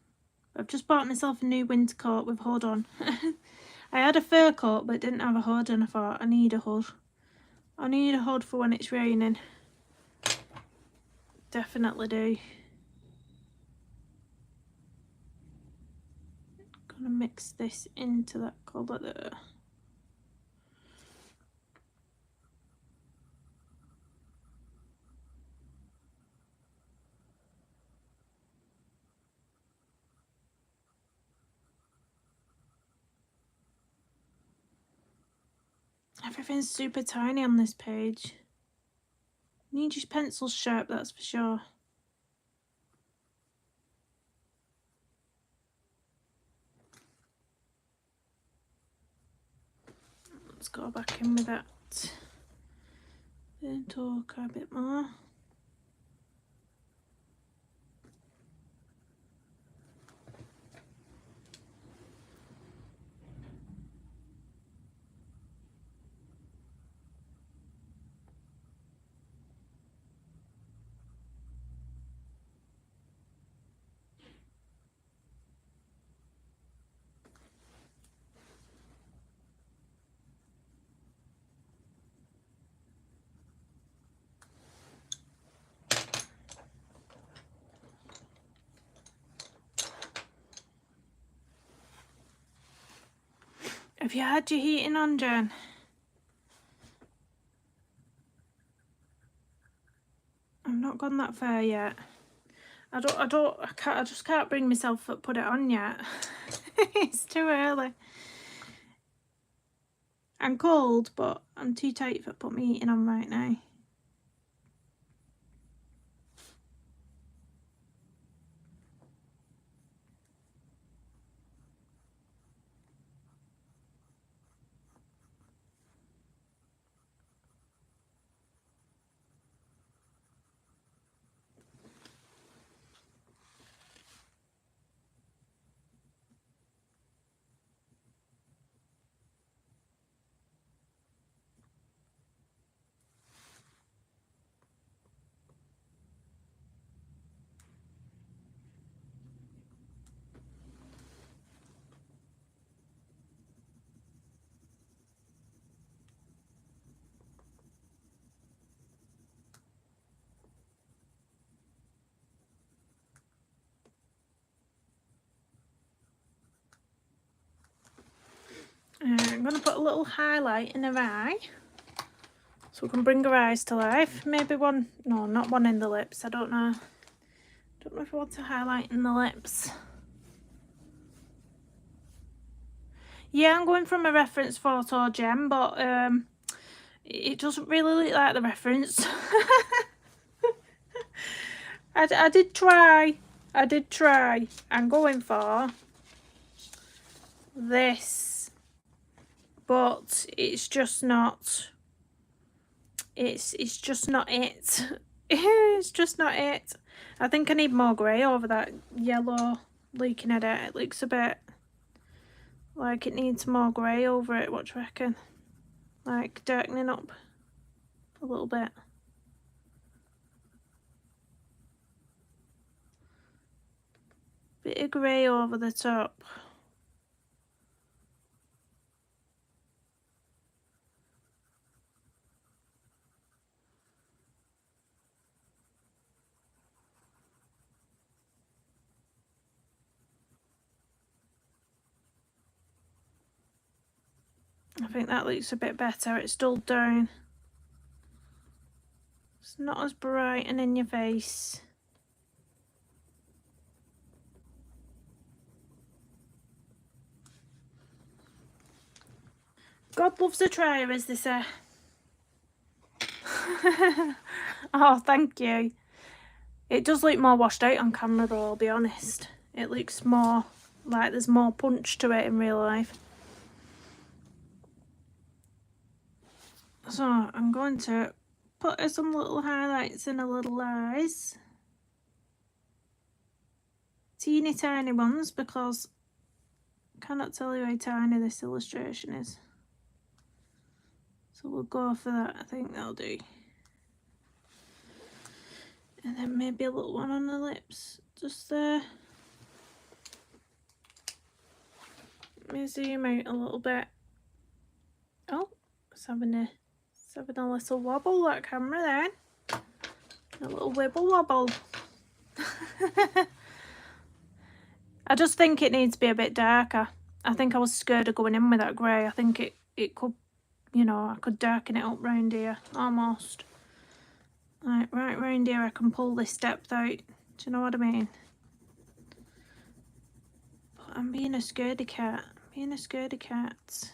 I've just bought myself a new winter coat with hood on. I had a fur coat but didn't have a hood, and I thought I need a hood. I need a hood for when it's raining. Definitely do. Gonna mix this into that colour there. Everything's super tiny on this page. Need your pencils sharp, that's for sure. Let's go back in with that burnt ochre a bit more. Have you had your heating on, Jen? I've not gone that far yet. I just can't bring myself to put it on yet. It's too early. I'm cold, but I'm too tight for put my heating on right now. I'm going to put a little highlight in her eye, so we can bring her eyes to life. Maybe one, no, not one in the lips. I don't know. Don't know if I want to highlight in the lips. Yeah, I'm going from a reference photo, Jem, but it doesn't really look like the reference. I did try. I did try. I'm going for this, but it's just not. It's just not it. It's just not it. I think I need more grey over that yellow. Looking at it, it looks a bit like it needs more grey over it. What do you reckon? Like darkening up a little bit. Bit of grey over the top. I think that looks a bit better. It's dulled down. It's not as bright and in your face. God loves a trier, as they say. Oh, thank you. It does look more washed out on camera though, I'll be honest. It looks more like there's more punch to it in real life. So I'm going to put some little highlights in her little eyes. Teeny tiny ones, because I cannot tell you how tiny this illustration is. So we'll go for that. I think that'll do. And then maybe a little one on the lips, just there. Let me zoom out a little bit. Oh, it's having a little wobble, that camera then. A little wibble wobble. I just think it needs to be a bit darker. I think I was scared of going in with that grey. I think it could, you know, I could darken it up round here, almost. Right round here I can pull this depth out. Do you know what I mean? But I'm being a scaredy cat. Being a scaredy cat.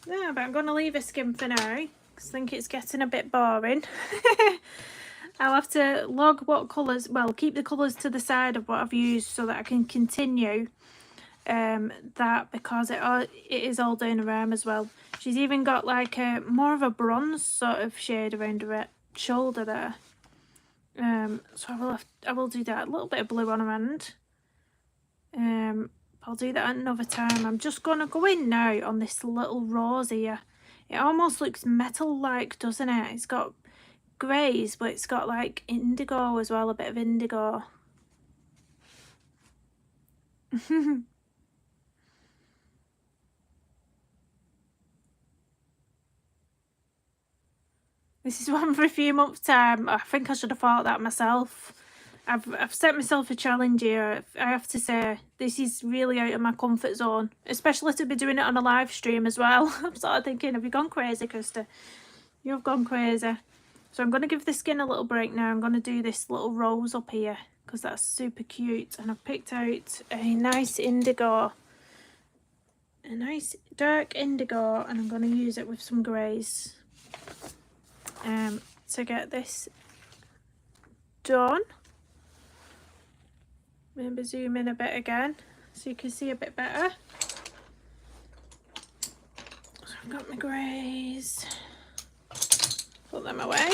Yeah, but I'm going to leave a skim for now, because I think it's getting a bit boring. I'll have to log what colours, well, keep the colours to the side of what I've used so that I can continue that, because it is all down her arm as well. She's even got like a more of a bronze sort of shade around her shoulder there. So I will do that. A little bit of blue on her hand. I'll do that another time. I'm just going to go in now on this little rose here. It almost looks metal-like, doesn't it? It's got greys, but it's got like indigo as well, a bit of indigo. This is one for a few months' time. I think I should have thought that myself. I've set myself a challenge here. I have to say, this is really out of my comfort zone, especially to be doing it on a live stream as well. I'm sort of thinking, have you gone crazy, Krista? You've gone crazy. So I'm going to give the skin a little break now. I'm going to do this little rose up here, because that's super cute. And I've picked out a nice indigo. A nice dark indigo, and I'm going to use it with some greys to get this done. Maybe zoom in a bit again so you can see a bit better. So I've got my greys. Put them away.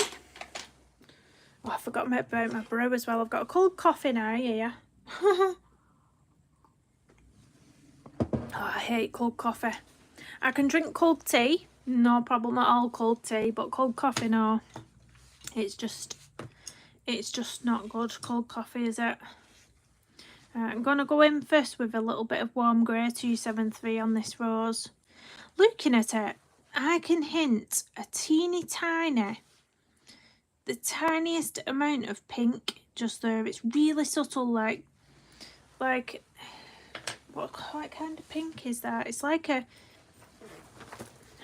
Oh, I forgot about my brew as well. I've got a cold coffee now here. Oh, I hate cold coffee. I can drink cold tea, no problem at all, cold tea, but cold coffee, no. It's just not good. Cold coffee, is it? I'm going to go in first with a little bit of warm grey 273 on this rose. Looking at it, I can hint a teeny tiny, the tiniest amount of pink just there. It's really subtle, like what kind of pink is that? It's like a,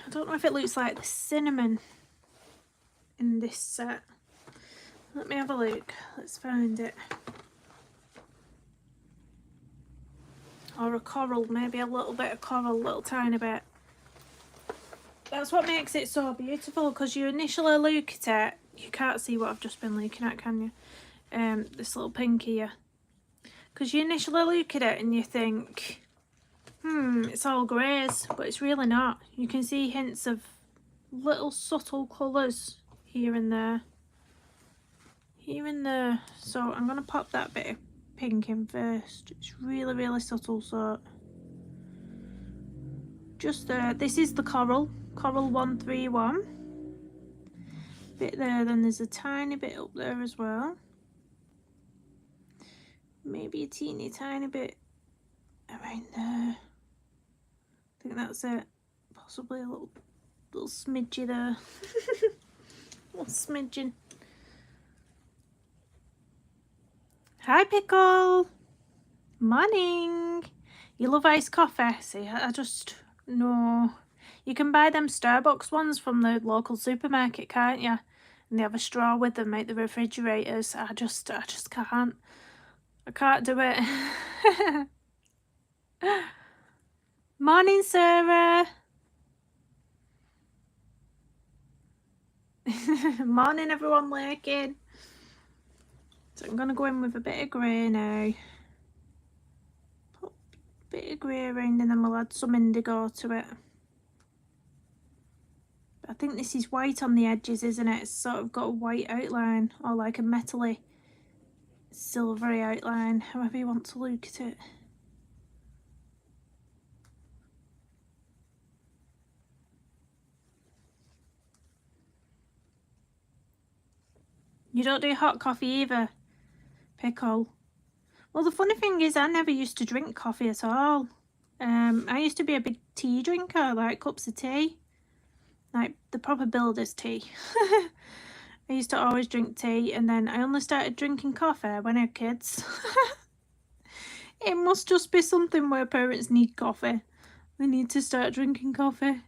I don't know if it looks like the cinnamon in this set. Let me have a look. Let's find it. Or a coral, maybe a little bit of coral, a little tiny bit. That's what makes it so beautiful, because you initially look at it, you can't see what I've just been looking at, can you? This little pink here. Because you initially look at it and you think, it's all greys, but it's really not. You can see hints of little subtle colours here and there. even the, so I'm going to pop that bit of pink in first. It's really, really subtle, so just there. This is the coral 131 bit there, then there's a tiny bit up there as well, maybe a teeny tiny bit around there. I think that's it, possibly a little smidgy there. Little smidgen. Hi Pickle, morning. You love iced coffee? See, I just, no. You can buy them Starbucks ones from the local supermarket, can't you? And they have a straw with them, make the refrigerators. I just can't. I can't do it. Morning, Sarah. Morning, everyone lurking. So I'm going to go in with a bit of grey now. Put a bit of grey around and then we'll add some indigo to it. I think this is white on the edges, isn't it? It's sort of got a white outline, or like a metally, silvery outline, however you want to look at it. You don't do hot coffee either, Pickle? Well, the funny thing is I never used to drink coffee at all. I used to be a big tea drinker, like cups of tea. Like the proper builder's tea. I used to always drink tea, and then I only started drinking coffee when I had kids. It must just be something where parents need coffee. They need to start drinking coffee.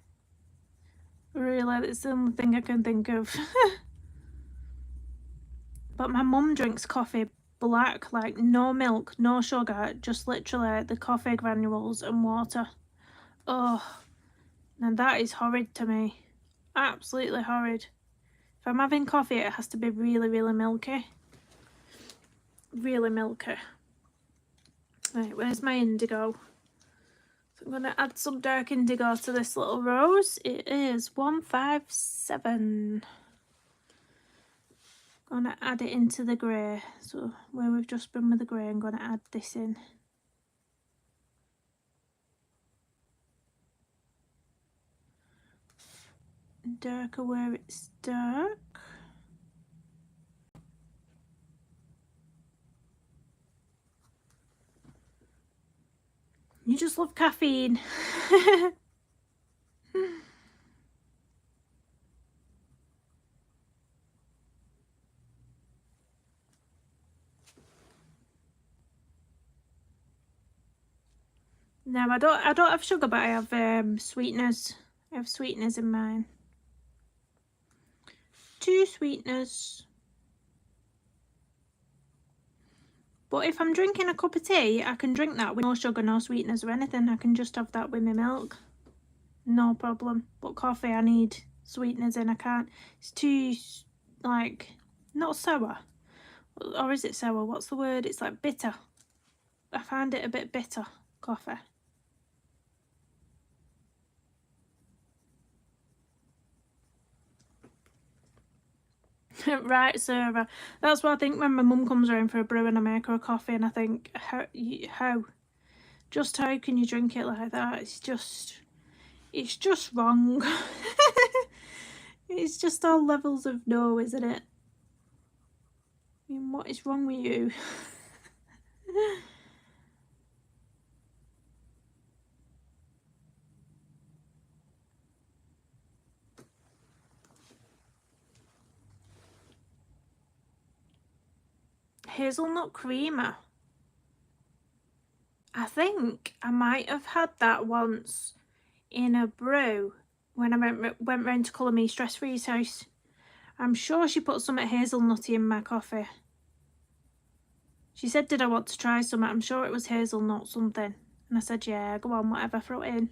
Really, that's the only thing I can think of. But my mum drinks coffee black, like no milk, no sugar, just literally the coffee granules and water. Oh, now that is horrid to me. Absolutely horrid. If I'm having coffee, it has to be really, really milky. Really milky. Right, where's my indigo? So I'm going to add some dark indigo to this little rose. It is 157. I'm going to add it into the grey. So where we've just been with the grey, I'm going to add this in. Darker where it's dark. You just love caffeine. No, I don't have sugar, but I have sweeteners. I have sweeteners in mine. 2 sweeteners. But if I'm drinking a cup of tea, I can drink that with no sugar, no sweeteners or anything. I can just have that with my milk. No problem. But coffee, I need sweeteners in. I can't. It's too, like, not sour. Or is it sour? What's the word? It's like bitter. I find it a bit bitter, coffee. Right, Sarah. That's what I think when my mum comes around for a brew and I make her a coffee, and I think, how? Just how can you drink it like that? It's just wrong. It's just all levels of no, isn't it? I mean, what is wrong with you? Hazelnut creamer. I think I might have had that once in a brew when I went round to Colour Me Stress Free's house. I'm sure she put some hazelnutty in my coffee. She said, did I want to try some? I'm sure it was hazelnut something. And I said, yeah, go on, whatever, throw it in.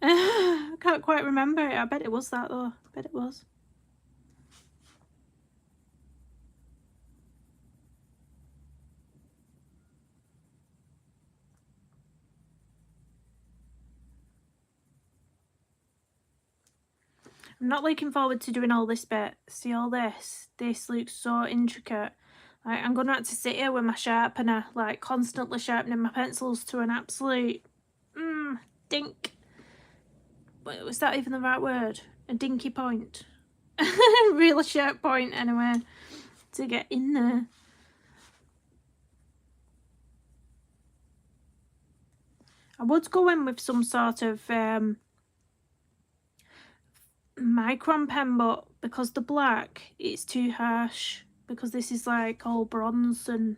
I can't quite remember it. I bet it was that though. I bet it was. I'm not looking forward to doing all this bit. See all this? This looks so intricate. Like, I'm going to have to sit here with my sharpener, like constantly sharpening my pencils to an absolute dink. Was that even the right word? A dinky point. Really sharp point anyway to get in there. I would go in with some sort of micron pen, but because the black, it's too harsh, because this is like all bronze, and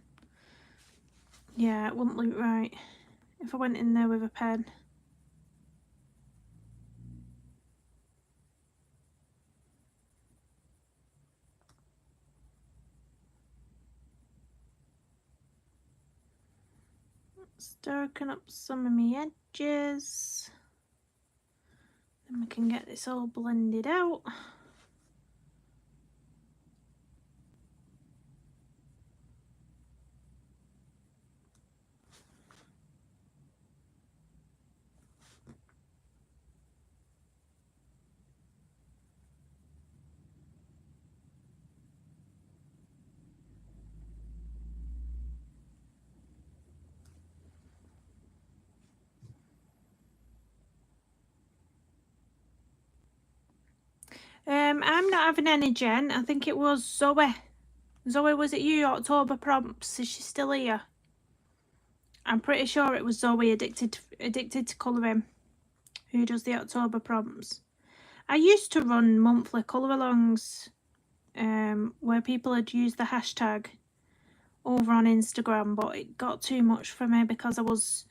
yeah, it wouldn't look right if I went in there with a pen. Let's darken up some of my edges, then we can get this all blended out. I'm not having any, Jen. I think it was Zoe. Zoe, was it you? October prompts. Is she still here? I'm pretty sure it was Zoe, addicted to colouring, who does the October prompts. I used to run monthly colour-alongs where people had used the hashtag over on Instagram, but it got too much for me because I was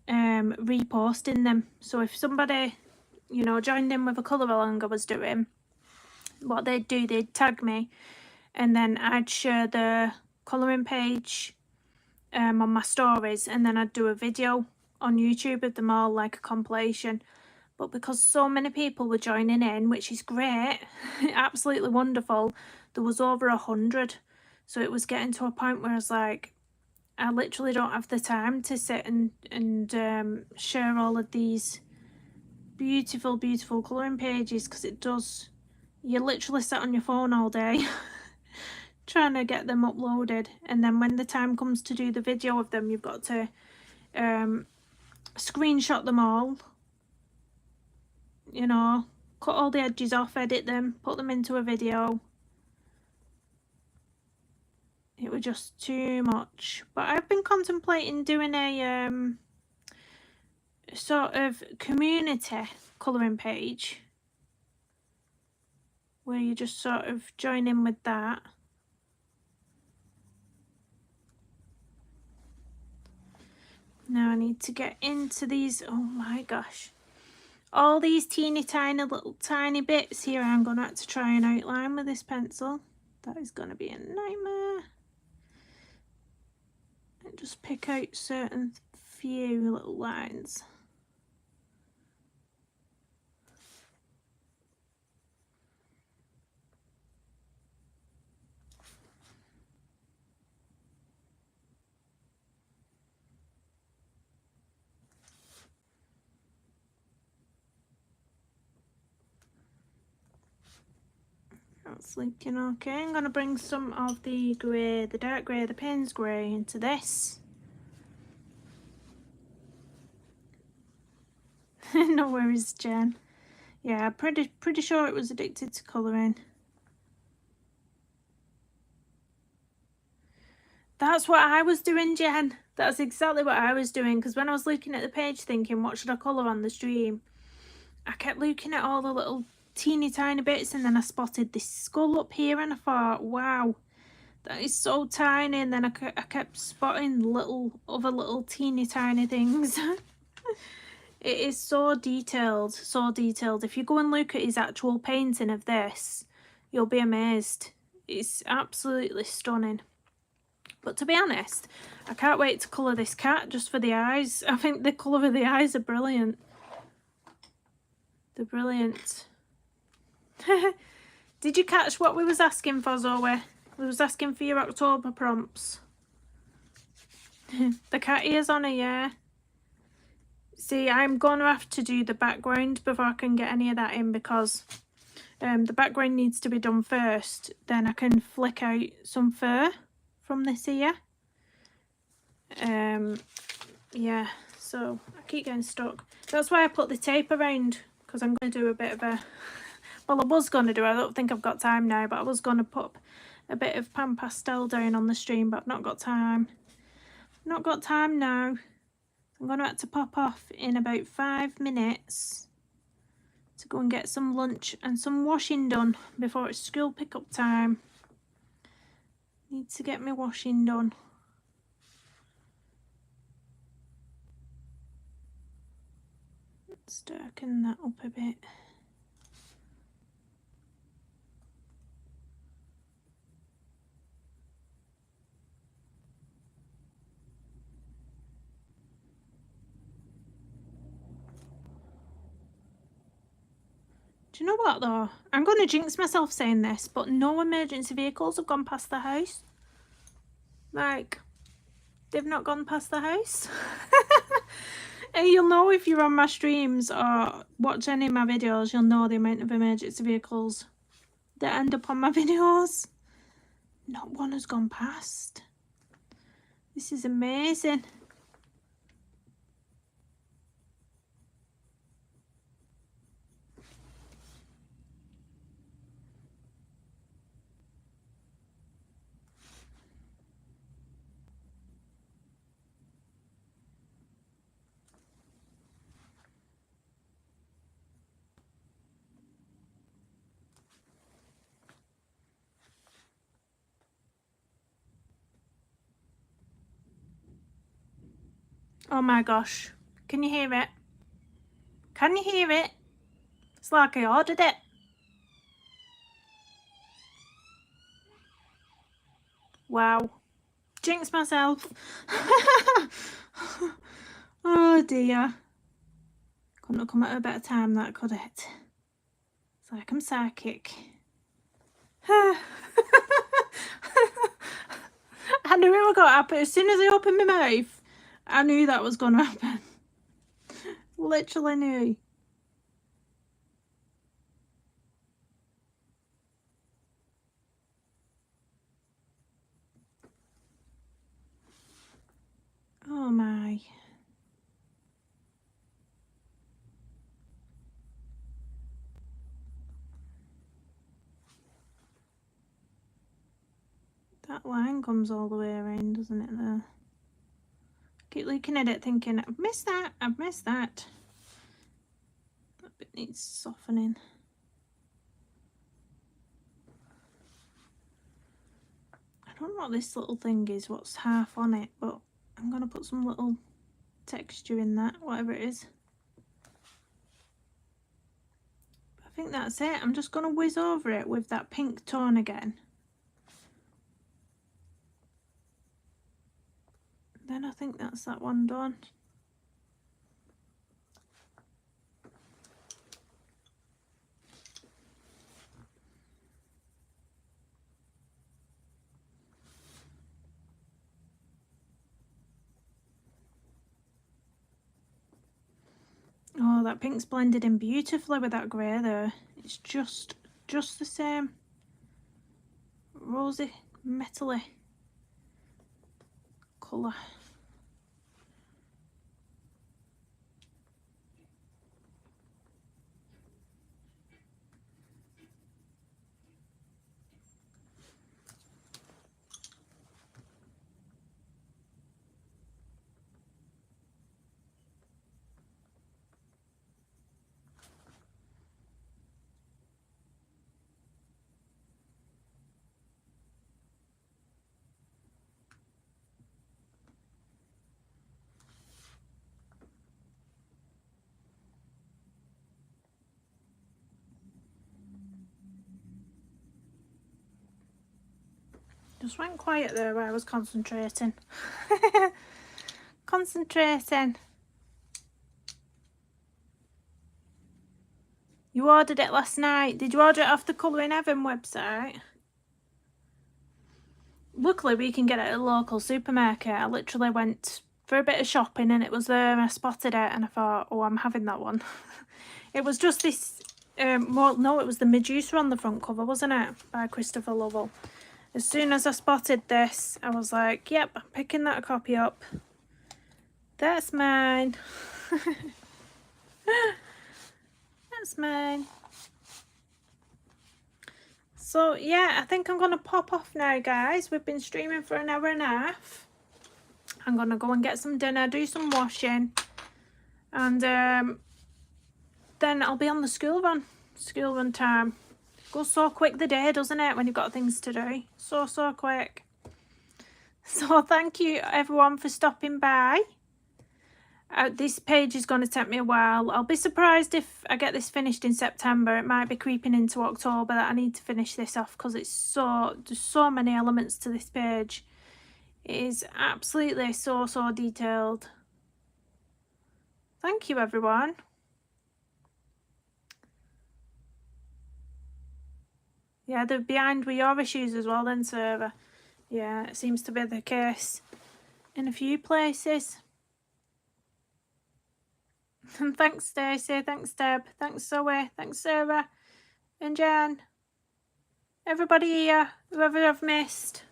reposting them. So if somebody, you know, joined in with a colour-along I was doing, what they'd do, they'd tag me, and then I'd share the colouring page on my stories, and then I'd do a video on YouTube of them all, like a compilation. But because so many people were joining in, which is great, absolutely wonderful, there was over 100. So it was getting to a point where I was like, I literally don't have the time to sit and share all of these beautiful, beautiful colouring pages, because it does, you literally sit on your phone all day trying to get them uploaded, and then when the time comes to do the video of them, you've got to screenshot them all, you know, cut all the edges off, edit them, put them into a video. It was just too much. But I've been contemplating doing a sort of community colouring page where you just sort of join in with that. Now I need to get into these. Oh my gosh, all these teeny tiny little tiny bits here. I'm gonna have to try and outline with this pencil. That is gonna be a nightmare. And just pick out certain few little lines. That's looking okay. I'm going to bring some of the grey, the dark grey, the Payne's grey into this. No worries, Jen. Yeah, pretty sure it was addicted to colouring. That's what I was doing, Jen. That's exactly what I was doing, because when I was looking at the page thinking, what should I colour on the stream, I kept looking at all the little teeny tiny bits, and then I spotted this skull up here, and I thought, wow, that is so tiny. And then I kept spotting other little teeny tiny things. It is so detailed, so detailed. If you go and look at his actual painting of this, you'll be amazed. It's absolutely stunning. But to be honest, I can't wait to colour this cat just for the eyes. I think the colour of the eyes are brilliant. They're brilliant. Did you catch what we was asking for, Zoe? We was asking for your October prompts. The cat ears on her, yeah. See, I'm going to have to do the background before I can get any of that in, because the background needs to be done first. Then I can flick out some fur from this here. Yeah, so I keep getting stuck. That's why I put the tape around, because I'm going to do a bit of a... Well, I was going to do, I don't think I've got time now, but I was going to put a bit of pan pastel down on the stream, but I've not got time. Not got time now. I'm going to have to pop off in about 5 minutes to go and get some lunch and some washing done before it's school pick-up time. Need to get my washing done. Let's darken that up a bit. Do you know what though? I'm going to jinx myself saying this, but no emergency vehicles have gone past the house. Like, they've not gone past the house. And you'll know if you're on my streams or watch any of my videos, you'll know the amount of emergency vehicles that end up on my videos. Not one has gone past. This is amazing. Oh my gosh. Can you hear it? Can you hear it? It's like I ordered it. Wow. Jinx myself. Oh dear. Couldn't have come at a better time, that, could it? It's like I'm psychic. I knew it was going to happen. As soon as I opened my mouth, I knew that was going to happen. Literally knew. Oh my. That line comes all the way around, doesn't it, there? Keep looking at it thinking, I've missed that, I've missed that. That bit needs softening. I don't know what this little thing is, what's half on it, but I'm going to put some little texture in that, whatever it is. I think that's it. I'm just going to whiz over it with that pink tone again. Then I think that's that one done. Oh, that pink's blended in beautifully with that grey there. It's just the same rosy, metally colour. Just went quiet there where I was concentrating. Concentrating. You ordered it last night. Did you order it off the Colouring Heaven website? Luckily we can get it at a local supermarket. I literally went for a bit of shopping, and it was there, and I spotted it, and I thought, oh, I'm having that one. It was just this, well, no, it was the Medusa on the front cover, wasn't it? By Christopher Lovell. As soon as I spotted this, I was like, yep, I'm picking that copy up. That's mine. That's mine. So, yeah, I think I'm going to pop off now, guys. We've been streaming for an hour and a half. I'm going to go and get some dinner, do some washing. And then I'll be on the school run. School run time. Goes so quick the day, doesn't it, when you've got things to do? So quick. So thank you, everyone, for stopping by. This page is going to take me a while. I'll be surprised if I get this finished in September. It might be creeping into October that I need to finish this off, because there's so many elements to this page. It is absolutely so detailed. Thank you, everyone. Yeah, they're behind with your issues as well then, server. Yeah, it seems to be the case in a few places. And thanks, Stacey. Thanks, Deb. Thanks, Zoe. Thanks, Sarah. And Jan. Everybody here. Whoever I've missed.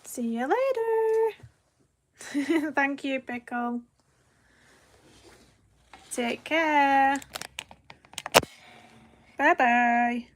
See you later. Thank you, Pickle. Take care. Bye-bye.